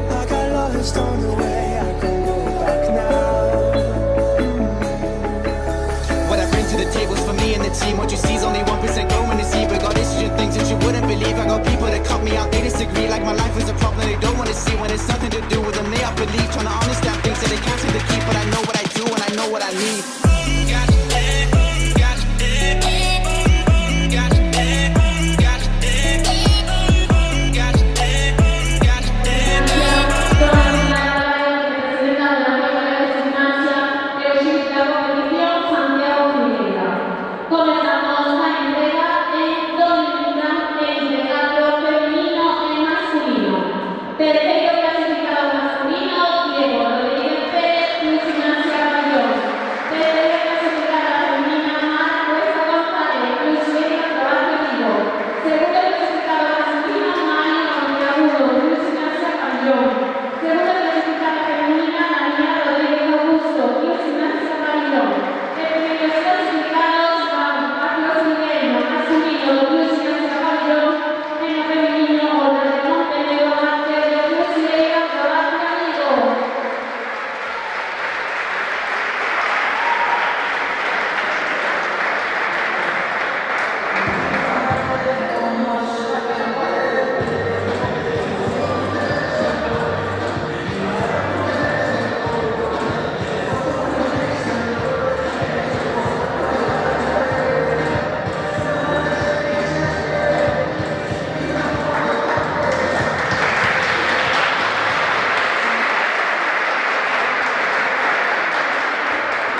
I got lost on the way, I can't go back now. What I bring to the table's for me and the team. What you see is only 1% going to see. But God, this is things that you wouldn't believe. I got people that cut me out, they disagree. Like my life is a problem they don't want to see. When it's nothing to do with them, they up believe. Trying to understand things that they can't seem to keep. But I know what I do and I know what I need.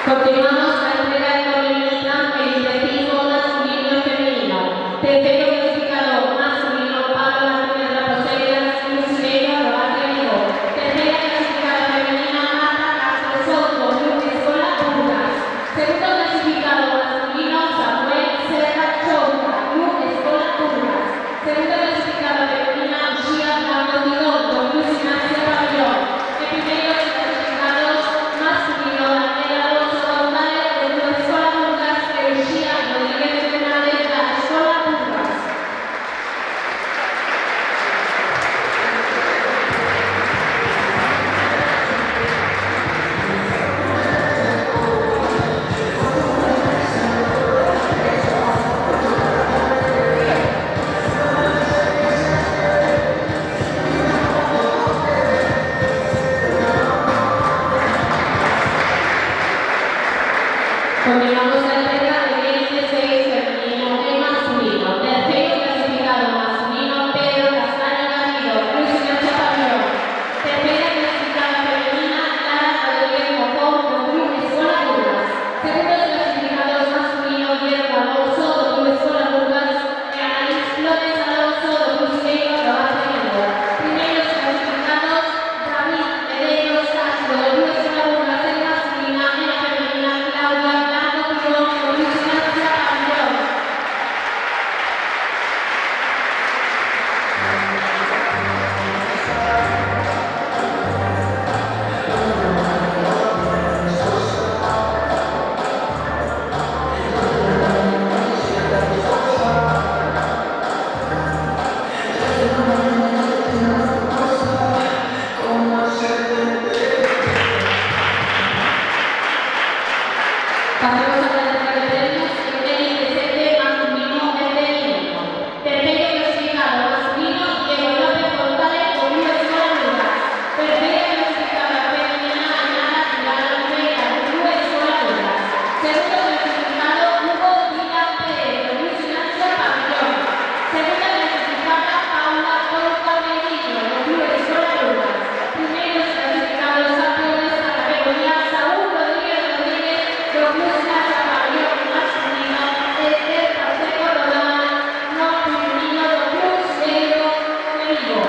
Continuamos la entrega de Dominicana en indeciso masculino y femenino. Tercero clasificado masculino Pablo Martínez de Roseras, Luis Vega, Roberto Vigo. Tercera clasificada femenina Marta Castro Soto, Luis Escola Burgas. Segundo clasificado masculino Samuel Serra Chouca, Luis Escola Burgas. Segunda clasificada femenina Gia Ramos Digoto, Luis Ignacio Pabellón. En primeros clasificados masculino Daniela Alonso González de Luis Escola Burgas, Gia Rodríguez Fernández de la Escola Burgas. Continuamos la entrega de 26 femenino y masculino. Tercero clasificado masculino Pedro Castaño Garrido, Luis Ignacio Pabellón. Tercera clasificada femenina Lara Rodríguez Mocón, Club Escola Burgas. Segundos clasificados masculino Diego Alonso, Club Escola Burgas. Annalise Flores Alonso, Club Vega, Roberto Vigo. Primeros clasificados David Medeiros Castro, Club Escola Burgas en masculina y la femenina Claudia Blanco Pidón, Luis Ignacio Pabellón. Pasemos a la entrega de premios en el IPCT masculino femenino. Tercero clasificado masculino Diego López González, Club Escola Burgas. Tercera clasificada femenina Ainara Tirana Rivera, Club Escola Burgas. Segundo clasificado Hugo Díaz Pérez, Luis Ignacio Pabellón. Segunda clasificada Paula Torca Medillo, Club Escola Burgas. Primeros clasificados campeones de la categoría Saúl Rodríguez Rodríguez, Club Ignacio Pabellón masculino. Esther Pacheco Rodana, no femenino, Club Negro Vigo.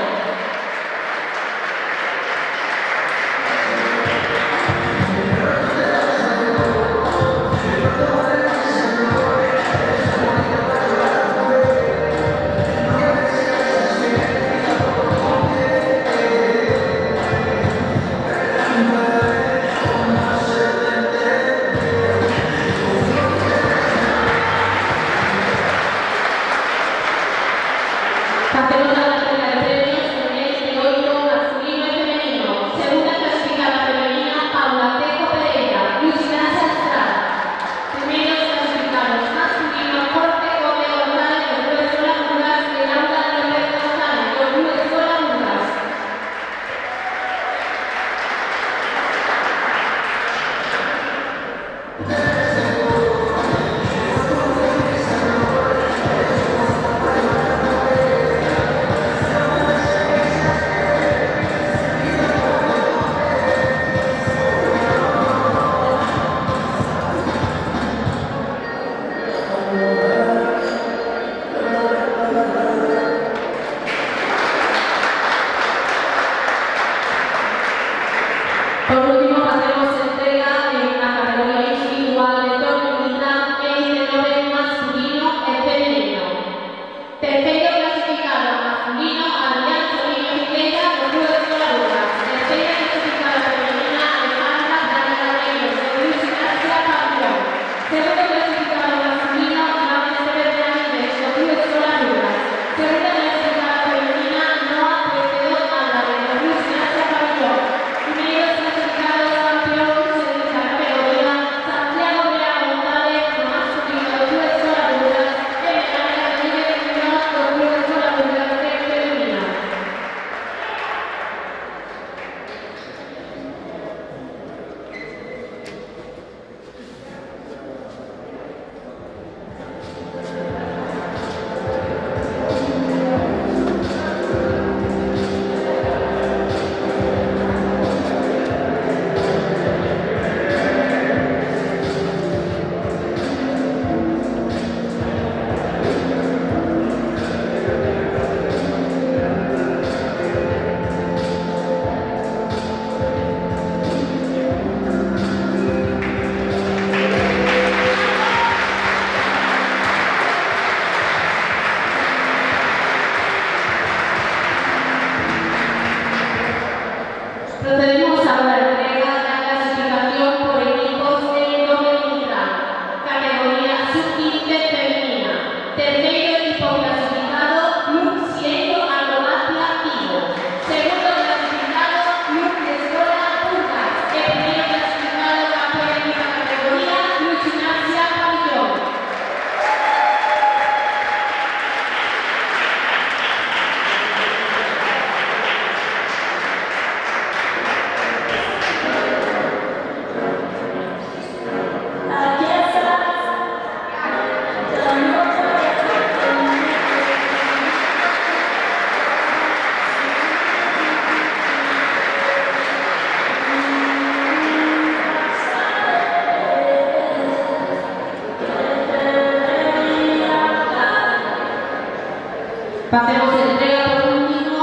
Pasemos de entrega por último,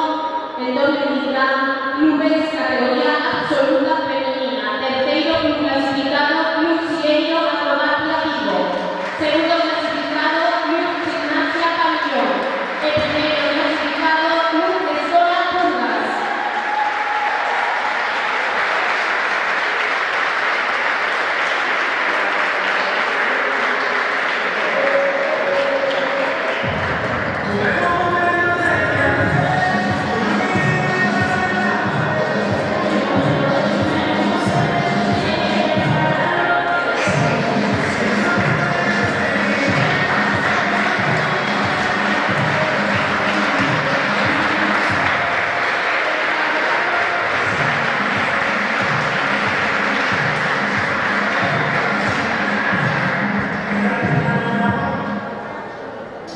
en donde tendrán clubes categoría absoluta femenina. Terceiro club clasificado, Club Cielo Acrobacia Vigo. Segundo clasificado, Club Gimnasia Campeón. El primero clasificado, Club Escola Pulgas.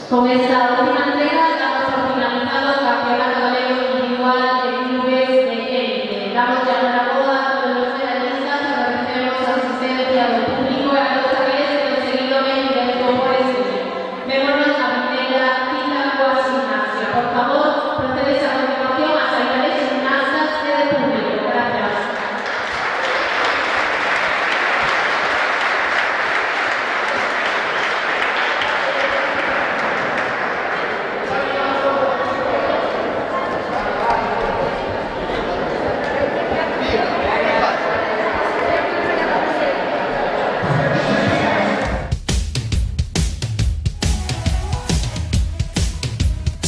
Con esta última entrega damos por finalizado el campeonato galego individual de clubes de élite. Damos ya enhorabuena a todos los medallistas, agradecemos a la asistencia del público y a todos aquellos que han seguido en directo por streaming. Vémonos a primera cita coa gimnasia. Por favor, procedes a continuación a salir de gimnastas e de público. Gracias.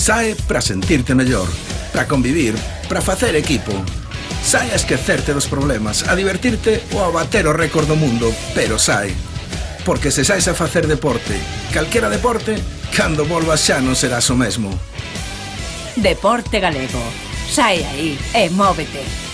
Sae para sentirte mellor, para convivir, para facer equipo. Sae a esquecerte dos problemas, a divertirte ou a bater o récord do mundo, pero sae. Porque se saes a facer deporte, calquera deporte, cando volvas xa non serás o mesmo. Deporte galego. Sae aí e móvete.